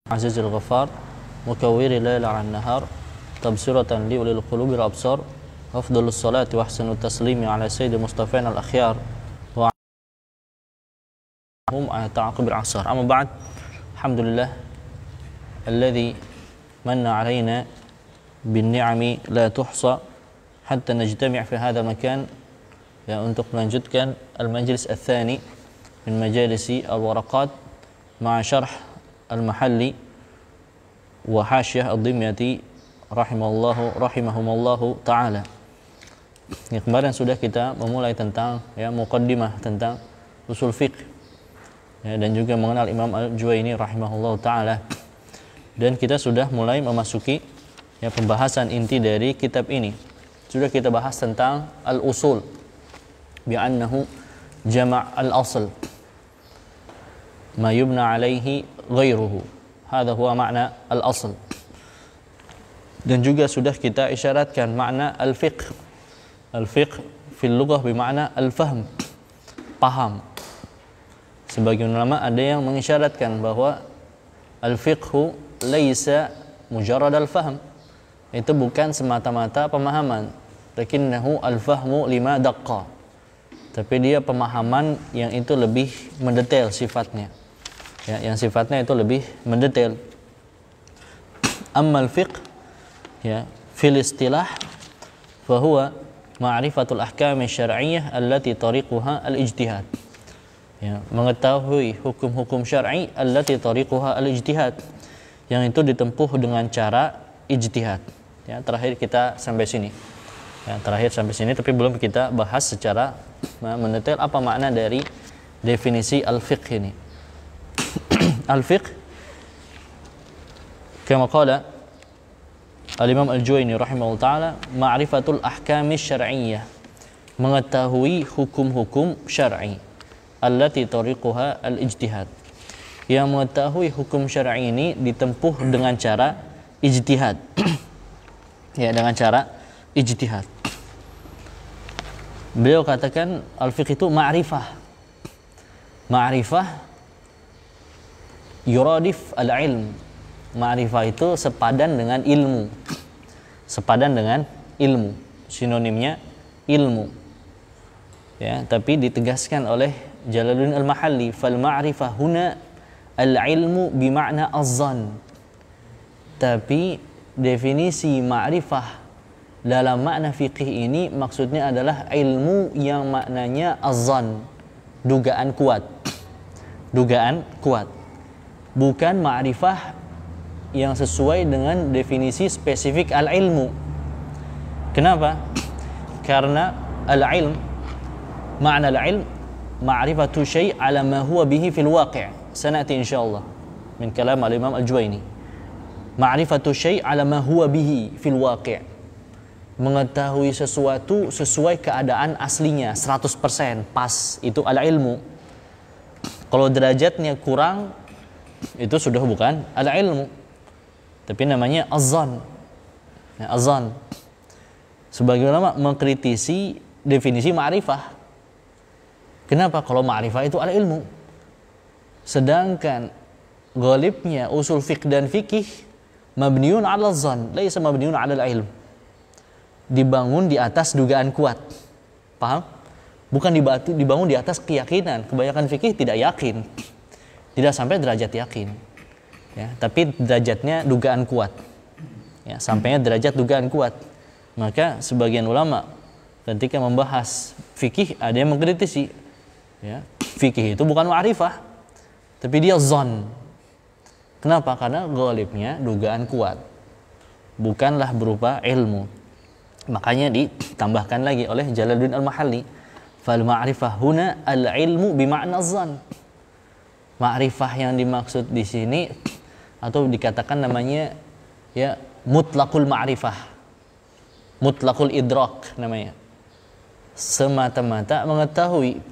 عزيز الغفار مكور الليل عن النهار تبصرة لأولي القلوب الأبصار أفضل الصلاة وأحسن التسليم على سيد المصطفين الأخيار وهم على تعاقب العصار. أما بعد، الحمد لله الذي من علينا بالنعم لا تحصى حتى نجتمع في هذا المكان untuk melanjutkan al-majlis al-thani min majalisi al-waraqat ma'a syarh al-mahalli wa hasyah ad-dimyati rahimahumallahu ta'ala. Kemarin sudah kita memulai tentang muqaddimah tentang usul fiqh dan juga mengenal Imam Al-Juwayni rahimahullahu ta'ala, dan kita sudah mulai memasuki pembahasan inti dari kitab ini. Sudah kita bahas tentang al-usul bi'annahu jama' al-asl ma yubna alaihi ghairuhu, hadha huwa makna al-asl. Dan juga sudah kita isyaratkan makna al-fiqh. Al-fiqh fil lughah bermakna al-fahm, paham. Sebagian ulama ada yang mengisyaratkan bahwa al-fiqhu laisa mujarrad al-fahm, itu bukan semata-mata pemahaman, lakinnahu al-fahmu lima daqqa, tapi dia pemahaman yang itu lebih mendetail sifatnya, yang sifatnya itu lebih mendetail. Amma al-fiqh fil istilah fahuwa ma'rifatul ahkam syar'iyyah allati tariquha al-ijtihad, mengetahui hukum-hukum syar'i allati tariquha al-ijtihad, yang itu ditempuh dengan cara ijtihad. Terakhir kita sampai sini. Tapi belum kita bahas secara mendetail apa makna dari definisi al-fiqh ini. Al-fiqh kama qala Al-Imam Al-Juwayni rahimahullah ta'ala, ma'rifatul ahkami syar'iyyah, mengetahui hukum-hukum syar'i, allati tariquha al-ijtihad, yang mengetahui hukum syar'i ini ditempuh dengan cara ijtihad. Dengan cara ijtihad. Beliau katakan al-fiqh itu ma'rifah. Ma'rifah yuradif al-ilm. Ma'rifah itu sepadan dengan ilmu. Sepadan dengan ilmu. Sinonimnya ilmu. Tapi ditegaskan oleh Jalaluddin Al-Mahalli, fal ma'rifah huna al-ilmu bima'na az-zan. Tapi definisi ma'rifah dalam makna fikih ini maksudnya adalah ilmu yang maknanya az-zan, dugaan kuat. Dugaan kuat. Bukan ma'rifah yang sesuai dengan definisi spesifik al-ilmu. Kenapa? Karena al-ilm, makna al-ilm ma'rifatu syai' ala ma huwa bihi fil waqi'. Sanati insyaallah min kalam al-Imam Al-Juwayni. Ma'rifatu syai' ala ma huwa bihi fil waqi'. Mengetahui sesuatu sesuai keadaan aslinya 100% pas, itu al-ilmu. Kalau derajatnya kurang, itu sudah bukan al-ilmu, tapi namanya az-zan. Az-zan. Sebagian ulama mengkritisi definisi ma'rifah. Kenapa? Kalau ma'rifah itu al-ilmu, sedangkan ghalibnya usul fiqh dan fikih mabniun 'ala az-zan, laisa mabniun 'ala al-ilm. Dibangun di atas dugaan kuat. Paham? Bukan dibangun di atas keyakinan. Kebanyakan fikih tidak yakin. Tidak sampai derajat yakin. Tapi derajatnya dugaan kuat. Sampainya derajat dugaan kuat. Maka sebagian ulama ketika membahas fikih ada yang mengkritisi. Fikih itu bukan ma'rifah, tapi dia zon. Kenapa? Karena ghalibnya dugaan kuat, bukanlah berupa ilmu. Makanya ditambahkan lagi oleh Jalaluddin Al-Mahalli, fal ma'rifah huna al-ilmu bima'na zan. Ma'rifah yang dimaksud di sini atau dikatakan namanya mutlaqul ma'rifah, mutlaqul idrak namanya, semata-mata mengetahui.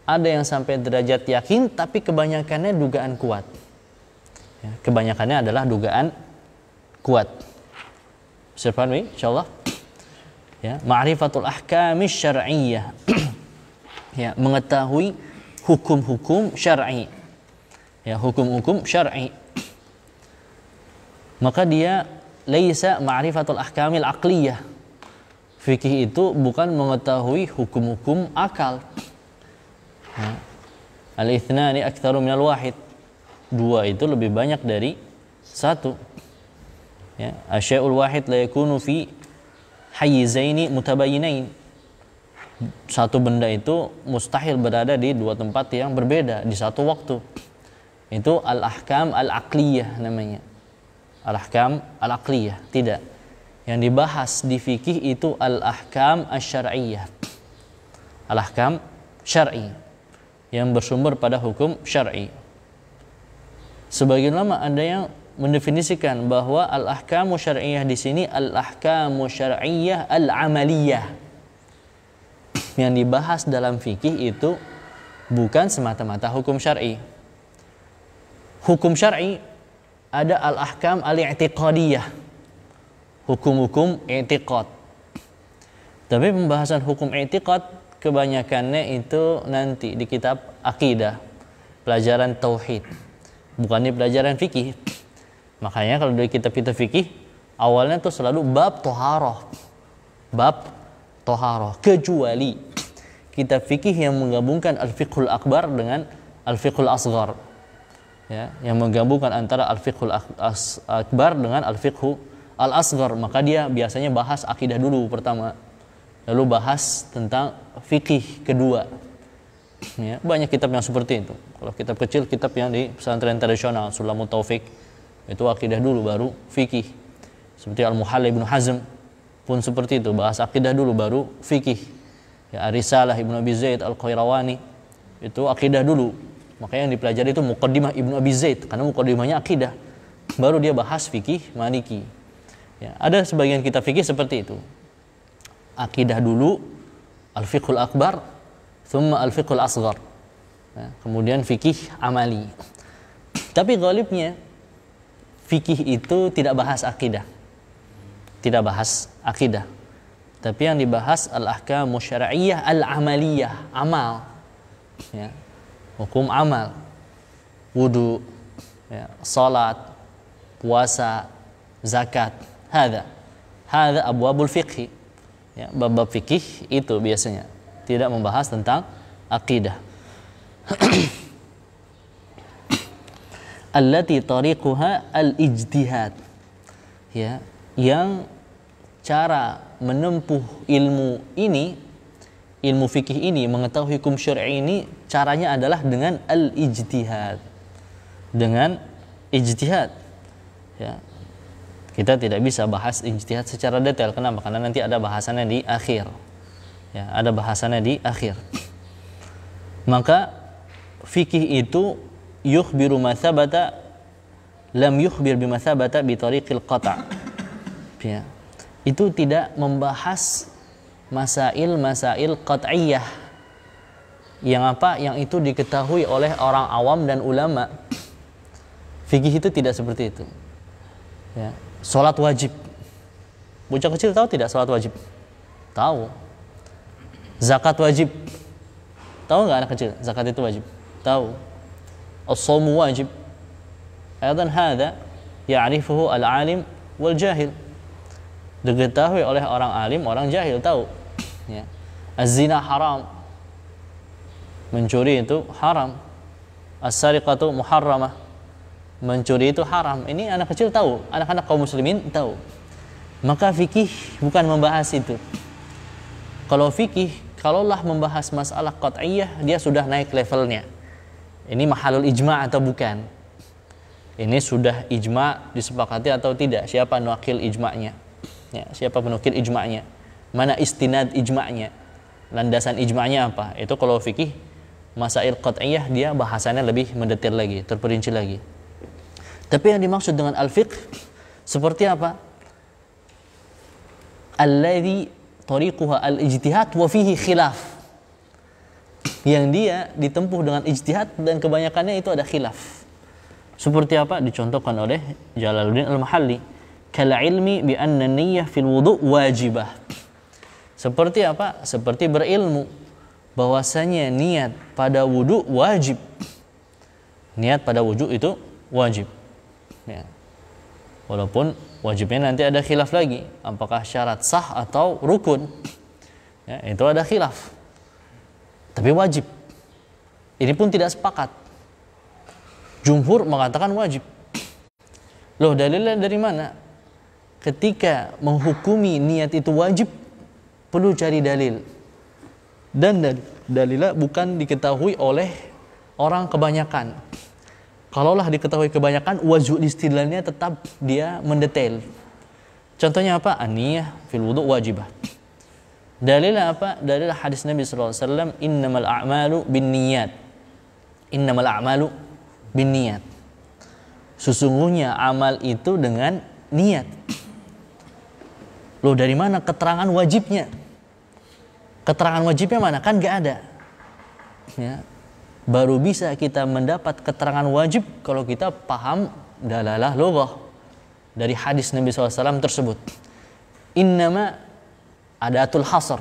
Ada yang sampai derajat yakin, tapi kebanyakannya dugaan kuat. Kebanyakannya adalah dugaan kuat. Bisa paham insyaallah? Ma'rifatul ahkami syar'iyyah, mengetahui hukum-hukum syar'i. Hukum-hukum syar'i. maka dia laisa ma'rifatul ahkamil aqliyah. Fikih itu bukan mengetahui hukum-hukum akal. Al-ithnani aktsaru minal wahid. Dua itu lebih banyak dari satu. Ya, asyai'ul wahid la yakunu fi hayyizaini mutabayyinain. Satu benda itu mustahil berada di dua tempat yang berbeda di satu waktu. Itu al-ahkam al-aqliyah namanya. Al-ahkam al-aqliyah. Tidak. Yang dibahas di fikih itu al-ahkam asy-syar'iyyah. Al-ahkam syar'i yang bersumber pada hukum syar'i. Sebagian ulama ada yang mendefinisikan bahwa al-ahkamu syar'iyyah di sini al-ahkamu syar'iyyah al-amaliyah. Yang dibahas dalam fikih itu bukan semata-mata hukum syar'i. Hukum syar'i ada al-ahkam al-i'tiqadiyah. Hukum-hukum i'tiqad. Tapi pembahasan hukum i'tiqad kebanyakannya itu nanti di kitab akidah, pelajaran tauhid, bukan di pelajaran fikih. Makanya kalau dari kitab-kitab fikih awalnya tuh selalu bab toharoh, kecuali kitab fikih yang menggabungkan al-fiqhul akbar dengan al-fiqhul asghar, ya, yang menggabungkan antara al-fiqhul akbar dengan al-fiqhu al-asghar, maka dia biasanya bahas akidah dulu pertama, lalu bahas tentang fikih kedua. Ya, banyak kitab yang seperti itu. Kalau kitab kecil, kitab yang di pesantren tradisional, Sulamut Taufik, itu akidah dulu baru fikih. Seperti Al-Muhalla Ibnu Hazm pun seperti itu, bahas akidah dulu baru fikih. Ya, Ar-Risalah Ibnu Abi Zaid Al-Qayrawani itu akidah dulu. Makanya yang dipelajari itu Muqaddimah Ibnu Abi Zaid, karena muqaddimahnya akidah. Baru dia bahas fikih Maliki. Ya, ada sebagian kitab fikih seperti itu. Akidah dulu, al-fiqhul akbar, thumma al-fiqhul asghar. Ya, kemudian fikih amali. Tapi ghalibnya fikih itu tidak bahas akidah. Tidak bahas akidah. Tapi yang dibahas al-ahkamu syar'iyyah al-amaliyah, amal. Ya, hukum amal. Wudu, ya, salat, puasa, zakat. Hadza abwabul fiqhi. Ya, bab-bab fikih itu biasanya tidak membahas tentang akidah. Allati tariquha al-ijtihad. Ya, yang cara menempuh ilmu ini, ilmu fikih ini, mengetahui hukum syar'i ini, caranya adalah dengan al-ijtihad. Dengan ijtihad. Ya. Kita tidak bisa bahas ijtihad secara detail. Kenapa? Karena nanti ada bahasannya di akhir. Ya, ada bahasannya di akhir. Maka fikih itu yukhbiru ma thabata lam yukhbir bima thabata bi tariqil qata'. Ya. Itu tidak membahas masail qat'iyah. Yang apa? Yang itu diketahui oleh orang awam dan ulama. Fikih itu tidak seperti itu. Ya. Salat wajib. Bocah kecil tahu tidak salat wajib? Tahu. Zakat wajib. Tahu enggak anak kecil zakat itu wajib? Tahu. As-shaumu wajib. Aidan hadza ya'rifuhu al-alim wal jahil. Diketahui oleh orang alim, orang jahil tahu. Ya. Az-zina haram. Mencuri itu haram. As-sariqatu muharramah. Mencuri itu haram. Ini anak kecil tahu, anak-anak kaum muslimin tahu. Maka fikih bukan membahas itu. Kalau fikih, kalaulah membahas masalah qat'iyah, dia sudah naik levelnya. Ini mahalul ijma' atau bukan? Ini sudah ijma' disepakati atau tidak? Siapa nukil ijma'nya? Ya, siapa penukil ijma'nya? Mana istinad ijma'nya? Landasan ijma'nya apa? Itu kalau fikih, masail qat'iyah dia bahasannya lebih mendetail lagi, terperinci lagi. Tapi yang dimaksud dengan al-fiqh seperti apa? Alladzi tariquha al-ijtihad wa fihi khilaf. Yang dia ditempuh dengan ijtihad dan kebanyakannya itu ada khilaf. Seperti apa? Dicontohkan oleh Jalaluddin Al-Mahalli. Kal ilmi bi anna niyyah fil wudu' wajibah. Seperti apa? Seperti berilmu bahwasanya niat pada wudu wajib. Niat pada wudu itu wajib. Ya. Walaupun wajibnya nanti ada khilaf lagi, apakah syarat sah atau rukun. Ya, itu ada khilaf. Tapi wajib. Ini pun tidak sepakat. Jumhur mengatakan wajib. Loh, dalilnya dari mana? Ketika menghukumi niat itu wajib, perlu cari dalil. Dan dalilnya bukan diketahui oleh orang kebanyakan. Kalaulah diketahui kebanyakan, wajib istidlalnya tetap dia mendetail. Contohnya apa? An-niyah fil wudu wajibah. Dalilnya apa? Dalil hadis Nabi sallallahu alaihi wasallam, innamal a'malu binniyat. Innamal a'malu binniyat. Sesungguhnya amal itu dengan niat. Loh, dari mana keterangan wajibnya? Keterangan wajibnya mana? Kan gak ada. Ya. Baru bisa kita mendapat keterangan wajib kalau kita paham dalalah lughah dari hadis Nabi SAW tersebut. Innama adatul hasr,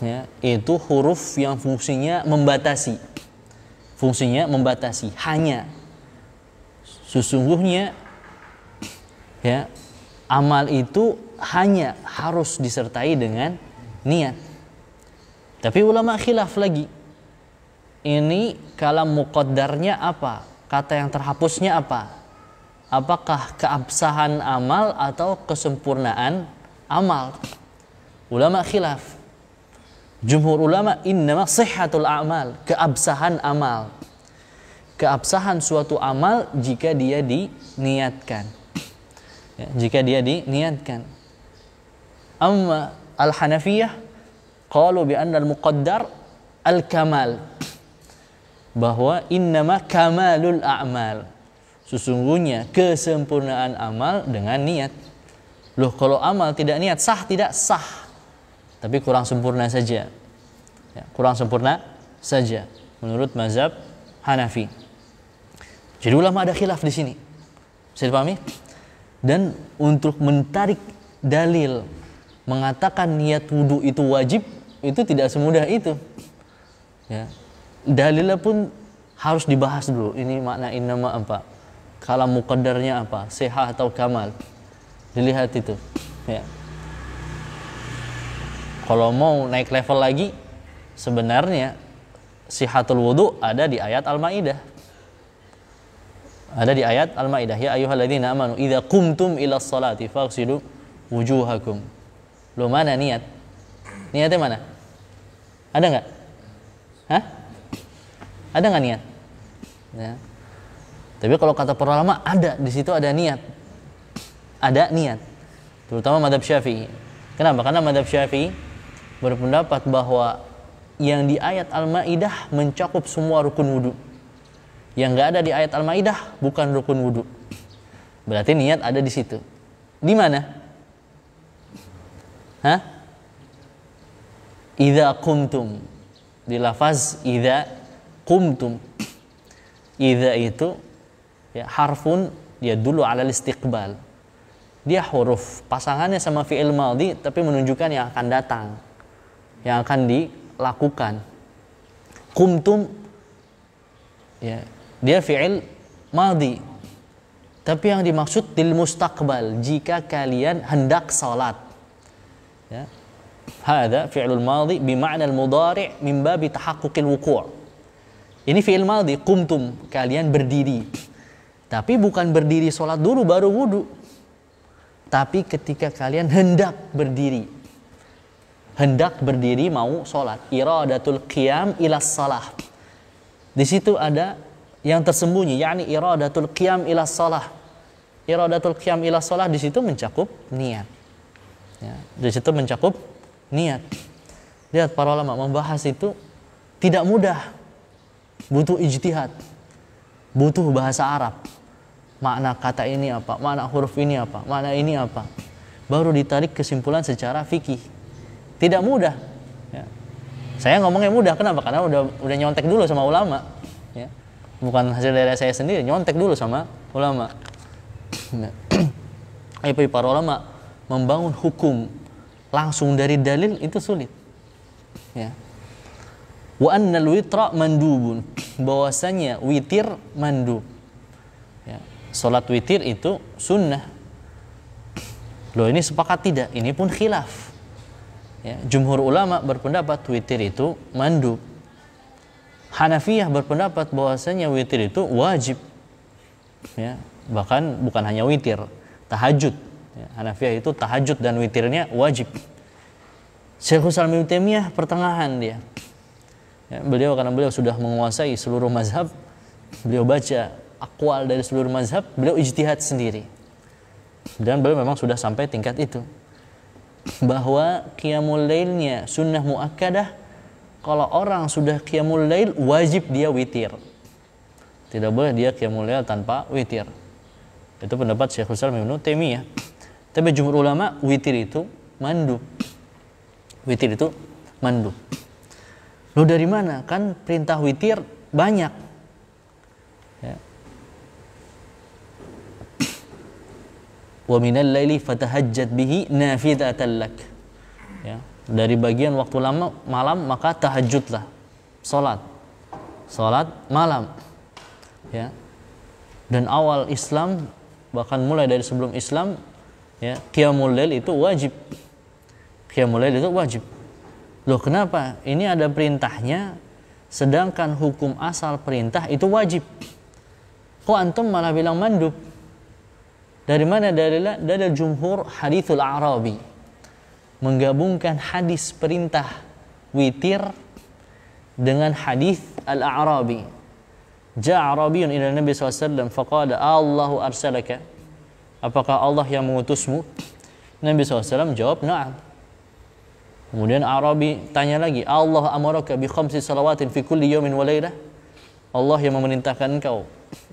ya, itu huruf yang fungsinya membatasi. Fungsinya membatasi, hanya. Sesungguhnya, ya, amal itu hanya harus disertai dengan niat. Tapi ulama khilaf lagi. Ini kalam muqaddarnya apa? Kata yang terhapusnya apa? Apakah keabsahan amal atau kesempurnaan amal? Ulama khilaf. Jumhur ulama innama sihhatul a'mal, keabsahan amal. Keabsahan suatu amal jika dia diniatkan. Ya, jika dia diniatkan. Amma al-Hanafiyah qalu bi anna al-muqaddar al-kamal, bahwa innama kamalul a'mal, sesungguhnya kesempurnaan amal dengan niat. Loh, kalau amal tidak niat sah tidak? Sah, tapi kurang sempurna saja, ya, kurang sempurna saja menurut mazhab Hanafi. Jadi ulama ada khilaf di sini, bisa dipahami? Dan untuk menarik dalil mengatakan niat wudu itu wajib, itu tidak semudah itu, ya. Dalilnya pun harus dibahas dulu. Ini makna innama apa? Kalam muqaddarnya apa? Sihah atau kamal? Dilihat itu, ya. Kalau mau naik level lagi, sebenarnya sihatul wudu ada di ayat Al-Maidah. Ada di ayat Al-Maidah, ya ayyuhalladzina amanu idza qumtum ilas salati faghsilu wujuhakum. Lo mana niat? Niatnya mana? Ada enggak? Hah? Ada nggak niat? Ya. Tapi kalau kata para ulama ada, di situ ada niat, ada niat. Terutama mazhab Syafi'i. Kenapa? Karena mazhab Syafi'i berpendapat bahwa yang di ayat Al-Maidah mencakup semua rukun wudu. Yang nggak ada di ayat Al-Maidah bukan rukun wudu. Berarti niat ada di situ. Di mana? Hah? Idza qumtum. Di lafaz idza qumtum. Idza itu, ya, harfun dia dulu ala istiqbal. Dia huruf pasangannya sama fi'il madhi tapi menunjukkan yang akan datang, yang akan dilakukan. Qumtum, ya, dia fi'il madhi tapi yang dimaksud lil mustaqbal, jika kalian hendak salat, ya. Hadza fi'lul madhi bi ma'na al mudhari' min babi tahaqquqil wuqu'. Ini fi'il madhi, qumtum, kalian berdiri. Tapi bukan berdiri sholat dulu baru wudu. Tapi ketika kalian hendak berdiri. Hendak berdiri mau sholat. Iradatul qiyam ilas salah. Di situ ada yang tersembunyi, yakni iradatul qiyam ilas salah. Iradatul qiyam ilas salah di situ mencakup niat. Ya, di situ mencakup niat. Lihat para ulama membahas itu tidak mudah. Butuh ijtihad, butuh bahasa Arab, makna kata ini apa, makna huruf ini apa, makna ini apa, baru ditarik kesimpulan secara fikih. Tidak mudah, ya. Saya ngomongnya mudah, kenapa? Karena udah nyontek dulu sama ulama, ya. Bukan hasil dari saya sendiri, nyontek dulu sama ulama. Tapi para ulama membangun hukum langsung dari dalil itu sulit, ya. Wa annal witra mandubun, bahwasanya witir mandub, ya. Salat witir itu sunnah. Loh, ini sepakat tidak? Ini pun khilaf. Ya, jumhur ulama berpendapat witir itu mandub. Hanafiyah berpendapat bahwasanya witir itu wajib. Ya, bahkan bukan hanya witir, tahajud. Ya, Hanafiyah itu tahajud dan witirnya wajib. Syekhul Islam Ibnu Taimiyah pertengahan dia. Ya, beliau karena beliau sudah menguasai seluruh mazhab, beliau baca aqwal dari seluruh mazhab, beliau ijtihad sendiri. Dan beliau memang sudah sampai tingkat itu. Bahwa qiyamul lailnya sunnah muakkadah, kalau orang sudah qiyamul lail wajib dia witir. Tidak boleh dia qiyamul lail tanpa witir. Itu pendapat Syekhul Islam Ibnu Taimiyah. Tapi jumhur ulama witir itu mandub. Witir itu mandub. Loh, dari mana? Kan perintah witir banyak. Ya. Wa minal laili fatahajjat bihi nafilatan lak. Ya. Dari bagian waktu malam maka tahajudlah. Salat malam. Ya. Dan awal Islam, bahkan mulai dari sebelum Islam, ya, qiyamul lail itu wajib. Qiyamul lail itu wajib. Loh, kenapa? Ini ada perintahnya, sedangkan hukum asal perintah itu wajib. Kok antum malah bilang mandub? Dari mana dalilnya? Dari jumhur hadithul A'rabi. Menggabungkan hadis perintah witir dengan hadis al-A'rabi. Ja'a Arabiyun ila Nabi SAW faqala Allahu arsalaka. Apakah Allah yang mengutusmu? Nabi SAW jawab na'am. Kemudian Arabi tanya lagi, Allah amaraka bi khamsi salawatin fi kulli yawmin wa lailah? Allah yang memerintahkan engkau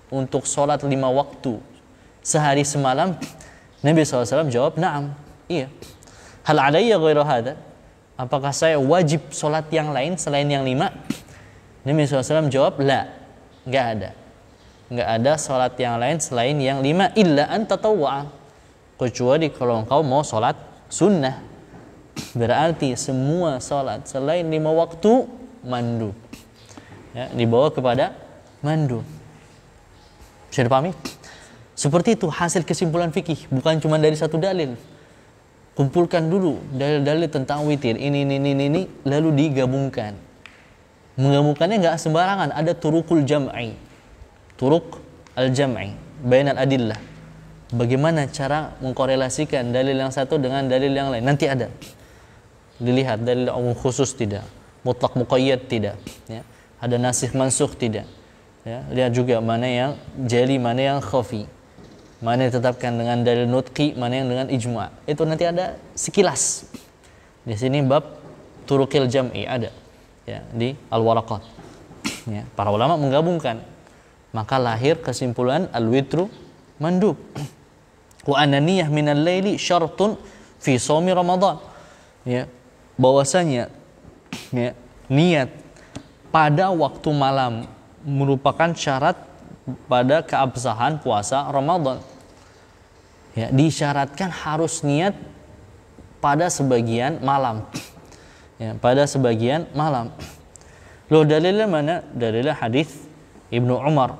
untuk salat 5 waktu sehari semalam? Nabi SAW jawab na'am, iya. Hal alayya ghairu hadha? Apakah saya wajib salat yang lain selain yang 5? Nabi SAW jawab la, enggak ada salat yang lain selain yang 5 illa an tatawwa, kecuali kalau engkau mau salat sunnah. Berarti semua salat selain 5 waktu mandub. Ya, dibawa kepada mandub. Bisa dipahami? Seperti itu hasil kesimpulan fikih, bukan cuma dari satu dalil. Kumpulkan dulu dalil-dalil tentang witir ini, lalu digabungkan. Menggabungkannya enggak sembarangan, ada turukul jam'i. Turuk al-jam'i bainal adillah. Bagaimana cara mengkorelasikan dalil yang satu dengan dalil yang lain? Nanti ada. Dilihat dalil umum khusus tidak, mutlak muqayyad tidak, ya. Ada nasikh mansukh tidak, ya. Lihat juga mana yang jali, mana yang khafi, mana yang ditetapkan dengan dalil nutqi, mana yang dengan ijma'. Itu nanti ada sekilas. Di sini bab turukil jam'i ada, ya, di al-waraqat. Ya, para ulama menggabungkan, maka lahir kesimpulan al-witru mandub. Wa ananiyah minal laili syartun fi shaumi Ramadan. Ya, bahwasanya, ya, niat pada waktu malam merupakan syarat pada keabsahan puasa Ramadan. Ya, disyaratkan harus niat pada sebagian malam. Ya, pada sebagian malam. Loh, dalilnya mana? Dalilnya hadis Ibnu Umar.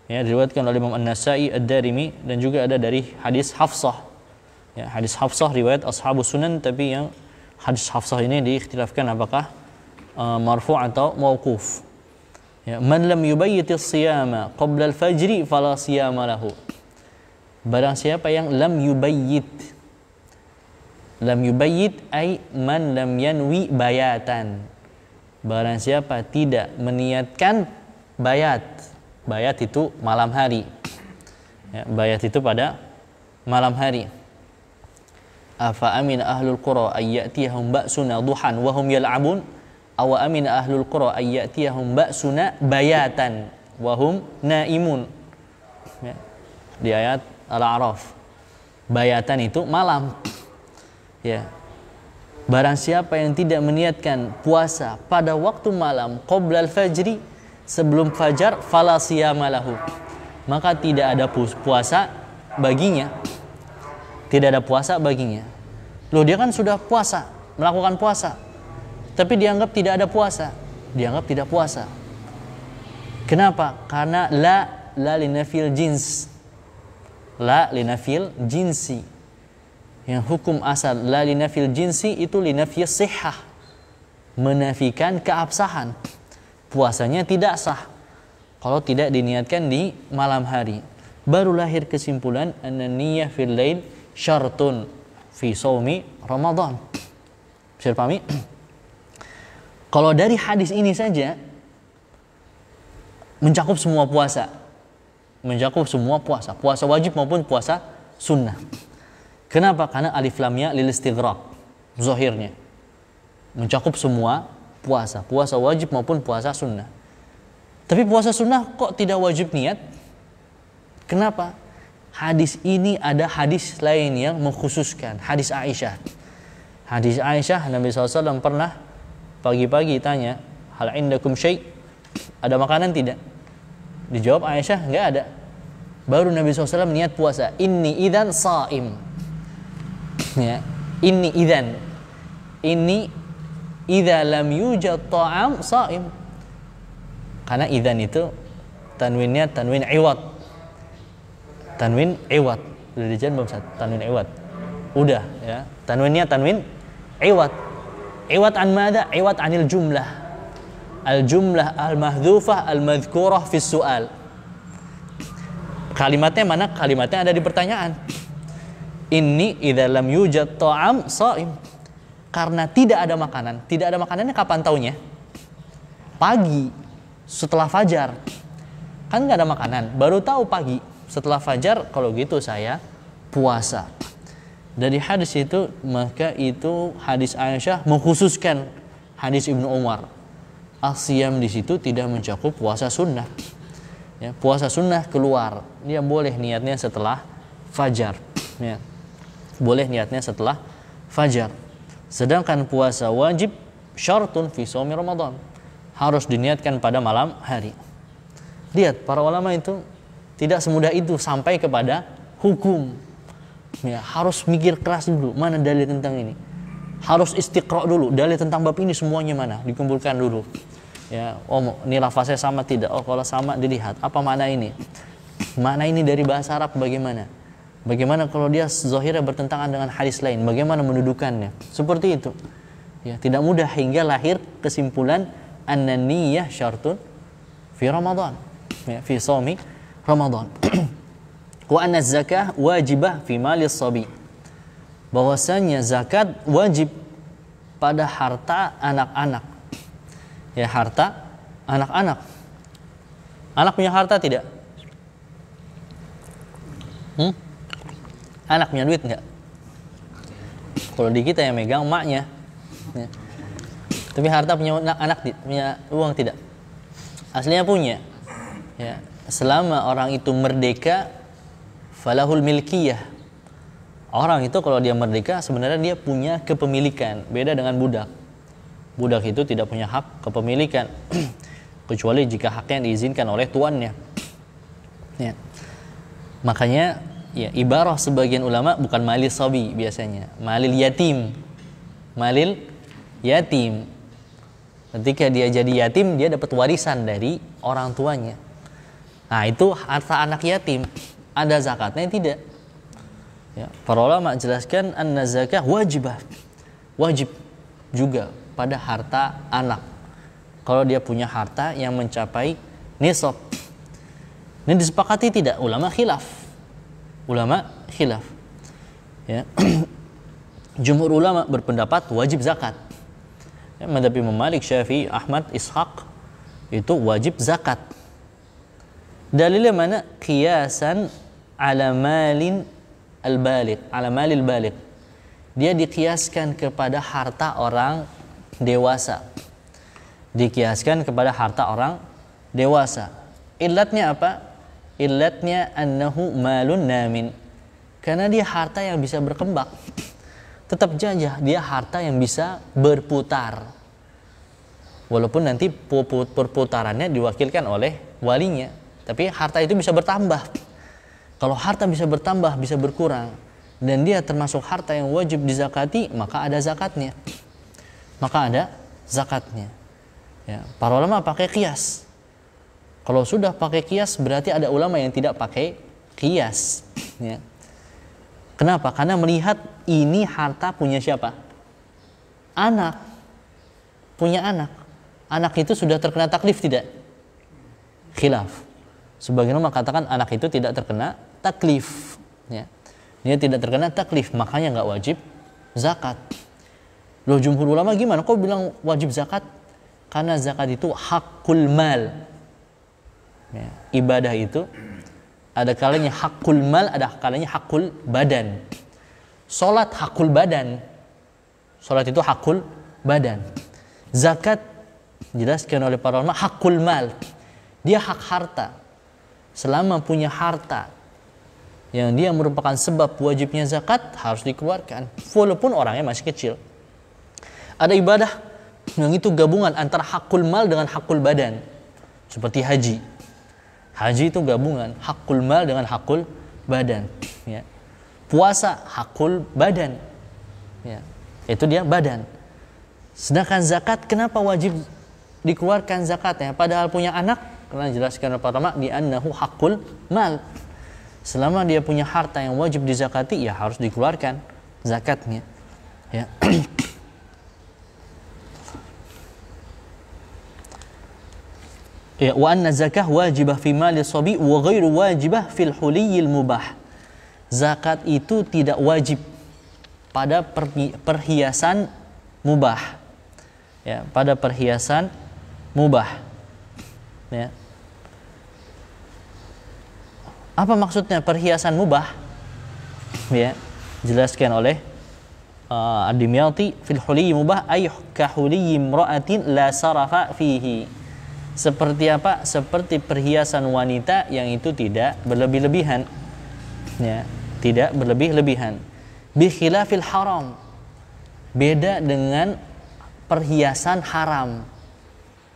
Ya, diriwayatkan oleh Imam An-Nasa'i, Ad-Darimi, dan juga ada dari hadis Hafsah. Ya, hadis Hafsah riwayat Ashabus Sunan, tapi yang hadis Hafsah ini diikhtilafkan apakah marfu' atau mauquf. Ya, man lam yubayyitis siyama qabla al-fajri fala siyama lahu. Barang siapa yang lam yubayyit ay man lam yanwi bayatan. Barang siapa tidak meniatkan bayat. Bayat itu malam hari. Ya, bayat itu pada malam hari. Afa amina ahlul qura ay ya'tiyahum ba'suna duhan wa hum yal'abun aw amina ahlul qura ay ya'tiyahum ba'suna bayatan wa hum naimun. Ya, di ayat Al-A'raf. Bayatan itu malam. Ya. Barang siapa yang tidak meniatkan puasa pada waktu malam qoblal fajri, sebelum fajar, fala siyama lahu, maka tidak ada puasa baginya. Tidak ada puasa baginya. Loh, dia kan sudah puasa, melakukan puasa, tapi dianggap tidak ada puasa. Dianggap tidak puasa. Kenapa? Karena la linafil jins. la linafil jinsi. Yang hukum asal la linafil jinsi itu linafil sihah, menafikan keabsahan. Puasanya tidak sah kalau tidak diniatkan di malam hari. Baru lahir kesimpulan anna niyyah fil lail syartun fi shaumi Ramadan. Bisa dipahami? Kalau dari hadis ini saja mencakup semua puasa. Mencakup semua puasa, puasa wajib maupun puasa sunnah. Kenapa? Karena alif lamnya lil istighraq, zahirnya mencakup semua puasa, puasa wajib maupun puasa sunnah. Tapi puasa sunnah kok tidak wajib niat? Kenapa? Hadis ini ada hadis lain yang mengkhususkan, hadis Aisyah. Hadis Aisyah, Nabi SAW pernah pagi-pagi tanya, hal indakum syai', ada makanan tidak? Dijawab Aisyah, enggak ada. Baru Nabi SAW niat puasa. Inni idzan shaim. Ya, inni idzan. Inni idza lam yujad ta'am shaim. Karena idzan itu tanwinnya tanwin iwad. Tanwin iwad. Udah dijan belum Ustaz? Tanwin iwad. Udah ya. Tanwinnya tanwin iwad. Iwad an madza? Iwad anil jumlah. Al-jumlah al-mahdhufah al-madhkurah fi su'al. Kalimatnya mana? Kalimatnya ada di pertanyaan. Inni idza lam yujad ta'am shaim. Karena tidak ada makanan. Tidak ada makanannya kapan taunya? Pagi, setelah fajar. Kan enggak ada makanan, baru tahu pagi setelah fajar. Kalau gitu saya puasa. Dari hadis itu, maka itu hadis Aisyah mengkhususkan hadis Ibnu Umar. As-siyam di situ tidak mencakup puasa sunnah. Ya, puasa sunnah keluar, dia boleh niatnya setelah fajar. Ya, boleh niatnya setelah fajar. Sedangkan puasa wajib syartun fi shaumi Ramadan, harus diniatkan pada malam hari. Lihat, para ulama itu tidak semudah itu sampai kepada hukum. Ya, harus mikir keras dulu, mana dalil tentang ini. Harus istiqra dulu, dalil tentang bab ini semuanya mana, dikumpulkan dulu. Ya, oh ini lafaznya sama tidak? Oh kalau sama dilihat apa makna ini? Makna ini dari bahasa Arab bagaimana? Bagaimana kalau dia zahirnya bertentangan dengan hadis lain? Bagaimana mendudukannya? Seperti itu. Ya, tidak mudah hingga lahir kesimpulan anna niyyah syartun fi Ramadan. Ya, fi shaumi Ramadan. Wa anna zakah wajibah fi malis sabi. Bahwasanya zakat wajib pada harta anak-anak. Ya, harta anak-anak. Anak punya harta tidak? Anak punya duit enggak? Kalau di kita yang megang emaknya. Ya. Tapi harta punya anak punya uang tidak? Aslinya punya. Ya, selama orang itu merdeka, falahul milkiyah. Orang itu kalau dia merdeka sebenarnya dia punya kepemilikan, beda dengan budak. Budak itu tidak punya hak kepemilikan kecuali jika haknya diizinkan oleh tuannya. Ya. Makanya ya, ibarah sebagian ulama bukan malil sabi biasanya, malil yatim. Malil yatim. Ketika dia jadi yatim, dia dapat warisan dari orang tuanya. Nah, itu harta anak yatim. Ada zakatnya tidak? Ya, para ulama jelaskan anna zakah wajibah. Wajib juga pada harta anak. Kalau dia punya harta yang mencapai nisab. Ini disepakati tidak? Ulama khilaf. Ulama khilaf. Ya. Jumhur ulama berpendapat wajib zakat. Ya, madhab Imam Malik, Syafi'i, Ahmad, Ishaq itu wajib zakat. Dalilnya mana? Qiyasan ala malin al-baligh, ala malil baligh. Dia dikiaskan kepada harta orang dewasa. Dikiaskan kepada harta orang dewasa. Illatnya apa? Illatnya annahu malun namin. Karena dia harta yang bisa berkembang. Tetap saja dia harta yang bisa berputar. Walaupun nanti perputarannya diwakilkan oleh walinya, tapi harta itu bisa bertambah. Kalau harta bisa bertambah, bisa berkurang, dan dia termasuk harta yang wajib dizakati, maka ada zakatnya. Maka ada zakatnya. Ya, para ulama pakai qiyas. Kalau sudah pakai qiyas, berarti ada ulama yang tidak pakai qiyas. Ya. Kenapa? Karena melihat ini harta punya siapa? Anak. Punya anak. Anak itu sudah terkena taklif tidak? Khilaf. Sebagian ulama katakan anak itu tidak terkena taklif. Ya. Dia tidak terkena taklif, makanya nggak wajib zakat. Loh, jumhur ulama gimana? Kok bilang wajib zakat? Karena zakat itu hakul mal. Ya. Ibadah itu ada kalanya hakul mal, ada kalanya hakul badan. Salat hakul badan. Salat itu hakul badan. Zakat dijelaskan oleh para ulama hakul mal. Dia hak harta. Selama punya harta yang dia merupakan sebab wajibnya zakat, harus dikeluarkan walaupun orangnya masih kecil. Ada ibadah yang itu gabungan antara hakul mal dengan hakul badan, seperti haji. Haji itu gabungan hakul mal dengan hakul badan, ya. Puasa hakul badan, ya. Itu dia badan. Sedangkan zakat, kenapa wajib dikeluarkan zakatnya padahal punya anak? Karena dijelaskan oleh para ulama di annahu hakul mal. Selama dia punya harta yang wajib dizakati, ya harus dikeluarkan zakatnya, ya. Ya, wa anna zakah wajibah fi mali shabi wa ghairu wajibah fil huliyil mubah. Zakat itu tidak wajib pada perhiasan mubah. Ya, pada perhiasan mubah. Ya. Apa maksudnya perhiasan mubah? Ya, jelaskan oleh Ad-Dimyati fil huliyyi mubah ay ka huliyyi imra'atin la sarafa fihi. Seperti apa? Seperti perhiasan wanita yang itu tidak berlebih-lebihan. Ya, tidak berlebih-lebihan. Bi khilafil haram. Beda dengan perhiasan haram.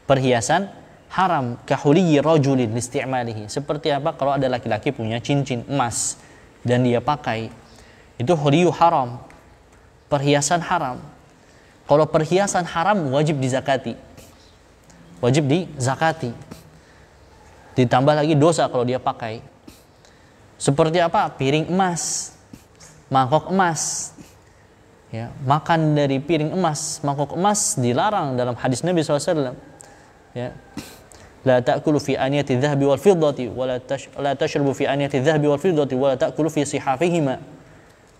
Perhiasan haram kahuliyyi rajulin listi'malihi. Seperti apa? Kalau ada laki-laki punya cincin emas dan dia pakai, itu huliyu haram, perhiasan haram. Kalau perhiasan haram wajib dizakati. Wajib dizakati. Ditambah lagi dosa kalau dia pakai. Seperti apa? Piring emas, mangkok emas. Ya, makan dari piring emas, mangkok emas dilarang dalam hadis Nabi SAW. Ya. La ta'kulu fi aniyati dhahabi wal fiddati wa la tashrabu fi aniyati dhahabi wal fiddati wa la ta'kulu fi sihafihima.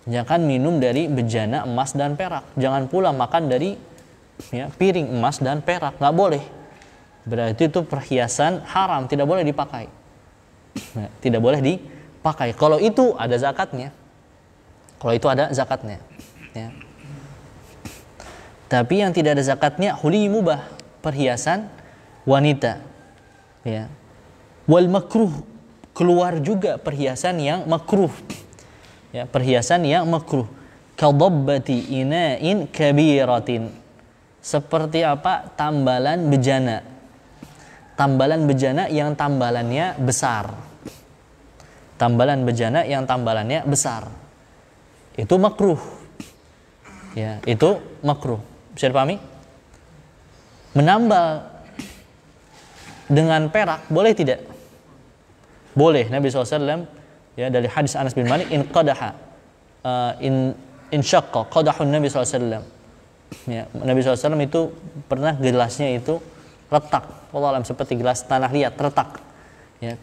Jangan minum dari bejana emas dan perak. Jangan pula makan dari piring emas dan perak. Nggak boleh. Berarti itu perhiasan haram, tidak boleh dipakai. Tidak boleh dipakai. Kalau itu ada zakatnya. Kalau itu ada zakatnya. Ya. Tapi yang tidak ada zakatnya huli mubah, perhiasan wanita. Ya. Wal makruh, keluar juga perhiasan yang makruh. Ya, perhiasan yang makruh. Kadabbati ina'in kabiratin. Seperti apa? Tambalan bejana. Tambalan bejana yang tambalannya besar. Tambalan bejana yang tambalannya besar. Itu makruh. Ya, itu makruh. Bisa dipahami? Menambal dengan perak boleh tidak? Boleh. Nabi SAW ya, dari hadis Anas bin Malik, in qadaha in syaqqa qadahun Nabi SAW. Ya, Nabi SAW itu pernah gelasnya itu retak, wallahu alam, seperti gelas tanah liat retak. Ya.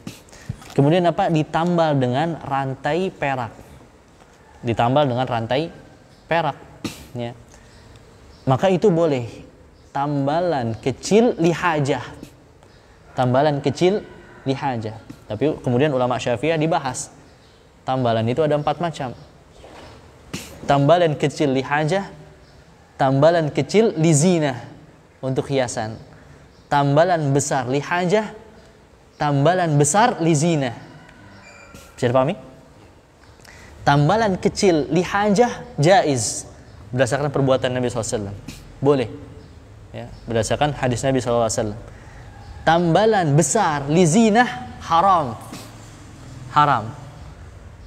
Kemudian apa? Ditambal dengan rantai perak. Ditambal dengan rantai perak. Ya. Maka itu boleh. Tambalan kecil lihajah. Tambalan kecil lihajah. Tapi kemudian ulama Syafi'iyah dibahas. Tambalan itu ada 4 macam. Tambalan kecil lihajah, tambalan kecil lizina untuk hiasan, tambalan besar lihajah, tambalan besar lizina. Bisa dipahami? Tambalan kecil lihajah jaiz berdasarkan perbuatan Nabi SAW. Boleh. Ya, berdasarkan hadis Nabi SAW. Tambalan besar lizinah haram. Haram.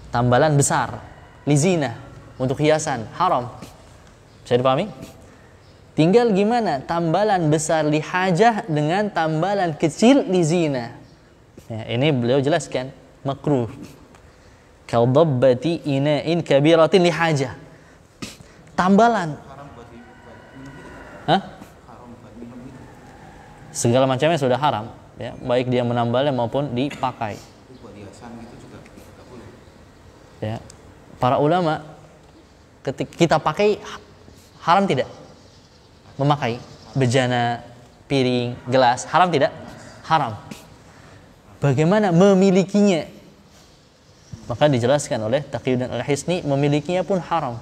Tambalan besar lizinah untuk hiasan haram. Bisa dipahami? Tinggal gimana tambalan besar lihajah dengan tambalan kecil lizina. Ya, ini beliau jelaskan makruh. Kaldabbati ina'in kabiratin lihajah. Tambalan. Hah? Segala macamnya sudah haram, ya, baik dia menambalnya maupun dipakai. Ya. Para ulama ketika kita pakai haram tidak? Memakai bejana, piring, gelas, haram tidak? Haram. Bagaimana memilikinya? Maka dijelaskan oleh Taqiyuddin Al-Hisni, memilikinya pun haram.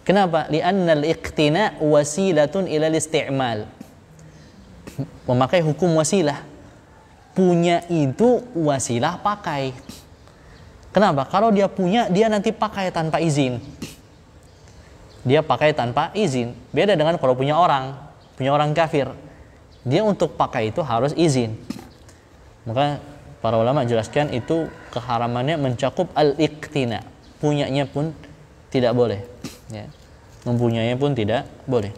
Kenapa? Li'anna al-iqtina wasilatun ila al-isti'mal. Memakai hukum wasilah. Punya itu wasilah pakai. Kenapa? Kalau dia punya, dia nanti pakai tanpa izin. Dia pakai tanpa izin. Beda dengan kalau punya orang kafir. Dia untuk pakai itu harus izin. Maka para ulama jelaskan itu keharamannya mencakup al-iqtina. Punyanya pun tidak boleh. Ya. Mempunyainya pun tidak boleh.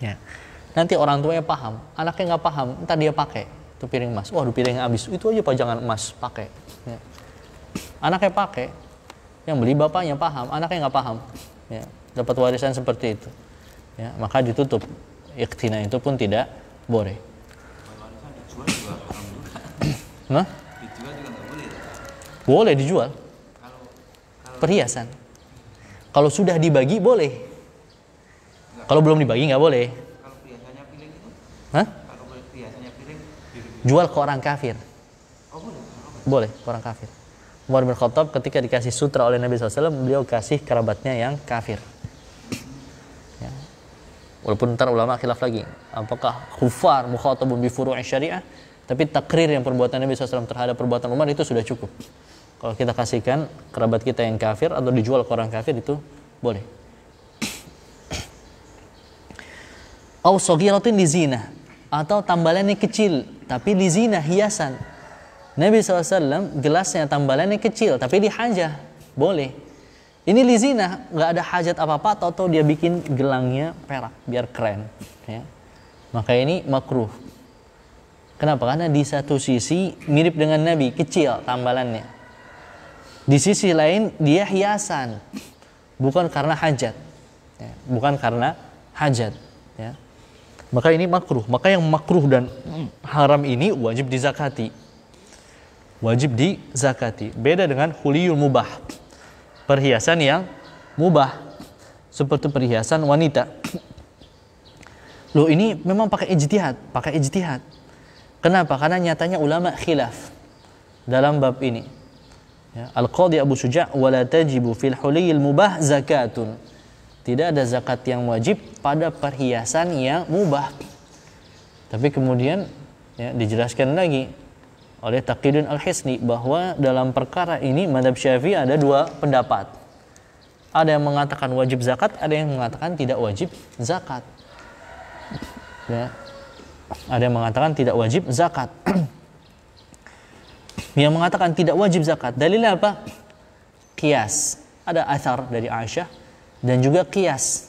Ya. Nanti orang tuanya paham, anaknya nggak paham, entar dia pakai itu piring emas. Waduh, piringnya habis, itu aja pajangan emas, pakai. Ya. Anaknya pakai, yang beli bapaknya paham, anaknya nggak paham. Ya. Dapat warisan seperti itu. Ya. Maka ditutup. Iqtina itu pun tidak boleh. Nah? Dijual juga nggak boleh. Boleh dijual. Perhiasan. Kalau sudah dibagi boleh. Kalau belum dibagi nggak boleh. Kalau perhiasannya piring itu? Hah? Kalau perhiasannya piring jual ke orang kafir. Oh boleh. Boleh ke orang kafir. Umar bin Khattab ketika dikasih sutra oleh Nabi SAW, beliau kasih kerabatnya yang kafir. Ya. Walaupun ntar ulama khilaf lagi, apakah kufar mukhatabun bi furu'i syariah? Tapi takrir yang perbuatan Nabi SAW terhadap perbuatan Umar itu sudah cukup. Kalau kita kasihkan kerabat kita yang kafir atau dijual ke orang kafir itu boleh. Au saghiratin lizina, atau tambalannya kecil tapi lizina, hiasan. Nabi SAW gelasnya tambalannya kecil tapi dihajah, boleh. Ini lizina, nggak ada hajat apa-apa, atau dia bikin gelangnya perak biar keren. Ya. Maka ini makruh. Kenapa? Karena di satu sisi mirip dengan Nabi, kecil tambalannya. Di sisi lain dia hiasan, bukan karena hajat, ya, bukan karena hajat. Ya. Maka ini makruh. Maka yang makruh dan haram ini wajib dizakati. Wajib dizakati. Beda dengan huliyul mubah, perhiasan yang mubah, seperti perhiasan wanita. Loh, ini memang pakai ijtihad. Kenapa? Karena nyatanya ulama khilaf dalam bab ini. Ya, Al-Qadhi Abu Suja' wala tajibu fil huliyil mubah zakatun. Tidak ada zakat yang wajib pada perhiasan yang mubah. Tapi kemudian ya, dijelaskan lagi oleh Taqiyuddin Al-Hisni bahwa dalam perkara ini mazhab Syafi'i ada dua pendapat. Ada yang mengatakan wajib zakat, ada yang mengatakan tidak wajib zakat. Ya. Ada yang mengatakan tidak wajib zakat. Yang mengatakan tidak wajib zakat, dalilnya apa? Qiyas. Ada athar dari Aisyah dan juga qiyas.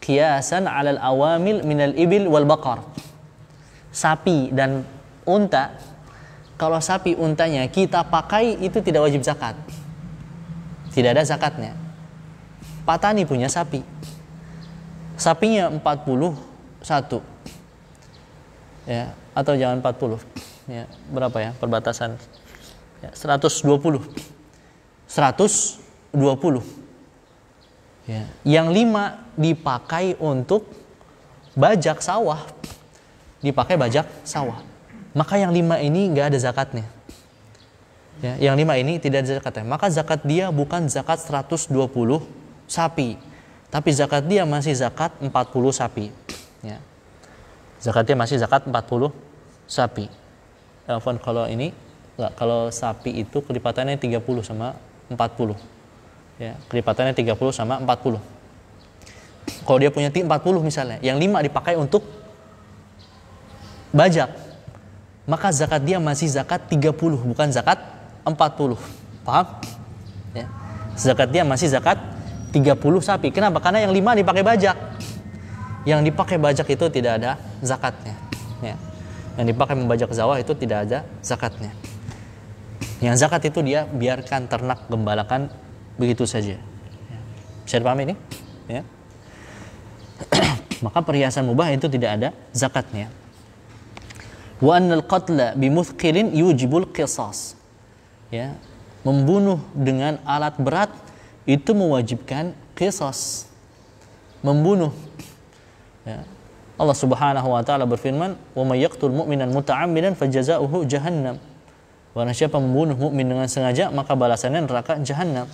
Qiyasan 'alal awamil minal ibil wal baqar. Sapi dan unta, kalau sapi untanya kita pakai itu tidak wajib zakat. Tidak ada zakatnya. Patani punya sapi. Sapinya 41. Ya, atau jangan 40. Ya, berapa ya perbatasan? Ya, 120. 120. Ya, yang 5 dipakai untuk bajak sawah. Dipakai bajak sawah. Maka yang 5 ini enggak ada zakatnya. Ya, yang 5 ini tidak ada zakatnya. Maka zakat dia bukan zakat 120 sapi, tapi zakat dia masih zakat 40 sapi. Ya. Zakatnya masih zakat 40 sapi. Telepon kalau ini enggak, kalau sapi itu kelipatannya 30 sama 40. Ya, kelipatannya 30 sama 40. Kalau dia punya 40 misalnya, yang 5 dipakai untuk bajak, maka zakat dia masih zakat 30, bukan zakat 40. Paham? Ya. Zakat dia masih zakat 30 sapi. Kenapa? Karena yang 5 dipakai bajak. Yang dipakai bajak itu tidak ada zakatnya. Ya. Yang dipakai membajak sawah itu tidak ada zakatnya. Yang zakat itu dia biarkan ternak gembalakan begitu saja. Bisa dipahami ini? Ya. Maka perhiasan mubah itu tidak ada zakatnya. Wa annal qatla bimuthqilin yujibul qisas. Ya, membunuh dengan alat berat itu mewajibkan qisas. Membunuh. Ya. Allah Subhanahu wa taala berfirman, "Wa may yaqtul mu'minan muta'ammidan fajazaohu jahannam." Barang siapa membunuh mukmin dengan sengaja, maka balasannya neraka jahannam.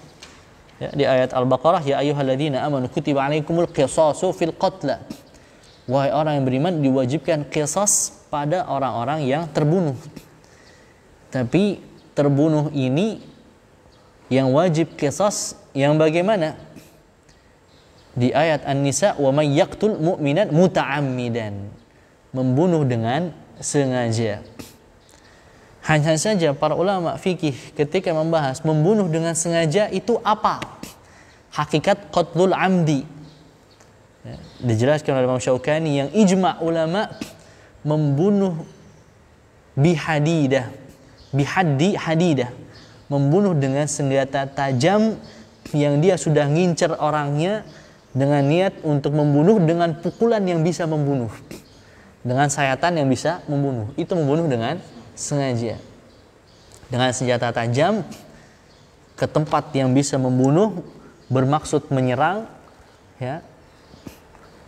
Ya, di ayat Al-Baqarah, ya ayyuhalladzina amanu kutiba alaikumul qisasu fil qatla. Wahai orang yang beriman, diwajibkan qisas pada orang-orang yang terbunuh. Tapi terbunuh ini yang wajib qisas yang bagaimana? Di ayat An-Nisa, wa may yaqtul mu'minan muta'ammidan. Membunuh dengan sengaja. Hanya saja para ulama fikih ketika membahas membunuh dengan sengaja itu apa? Hakikat qatlul amdi. Ya, dijelaskan oleh Imam Syaukani yang ijma' ulama membunuh bihadidah, bihaddi hadidah, membunuh dengan senjata tajam yang dia sudah ngincer orangnya dengan niat untuk membunuh dengan pukulan yang bisa membunuh, dengan sayatan yang bisa membunuh. Itu membunuh dengan sengaja, dengan senjata tajam ke tempat yang bisa membunuh, bermaksud menyerang, ya,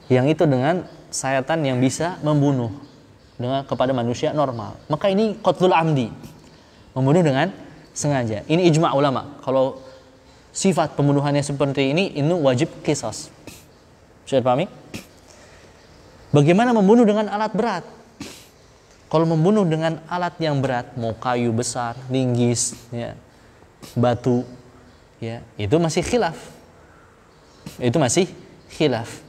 yang itu dengan sayatan yang bisa membunuh dengan kepada manusia normal. Maka ini qatlul amdi, membunuh dengan sengaja. Ini ijma' ulama. Kalau sifat pembunuhannya seperti ini wajib qisas. Bisa dipahami? Bagaimana membunuh dengan alat berat? Kalau membunuh dengan alat yang berat, mau kayu besar, linggis, ya, batu, ya, itu masih khilaf. Itu masih khilaf.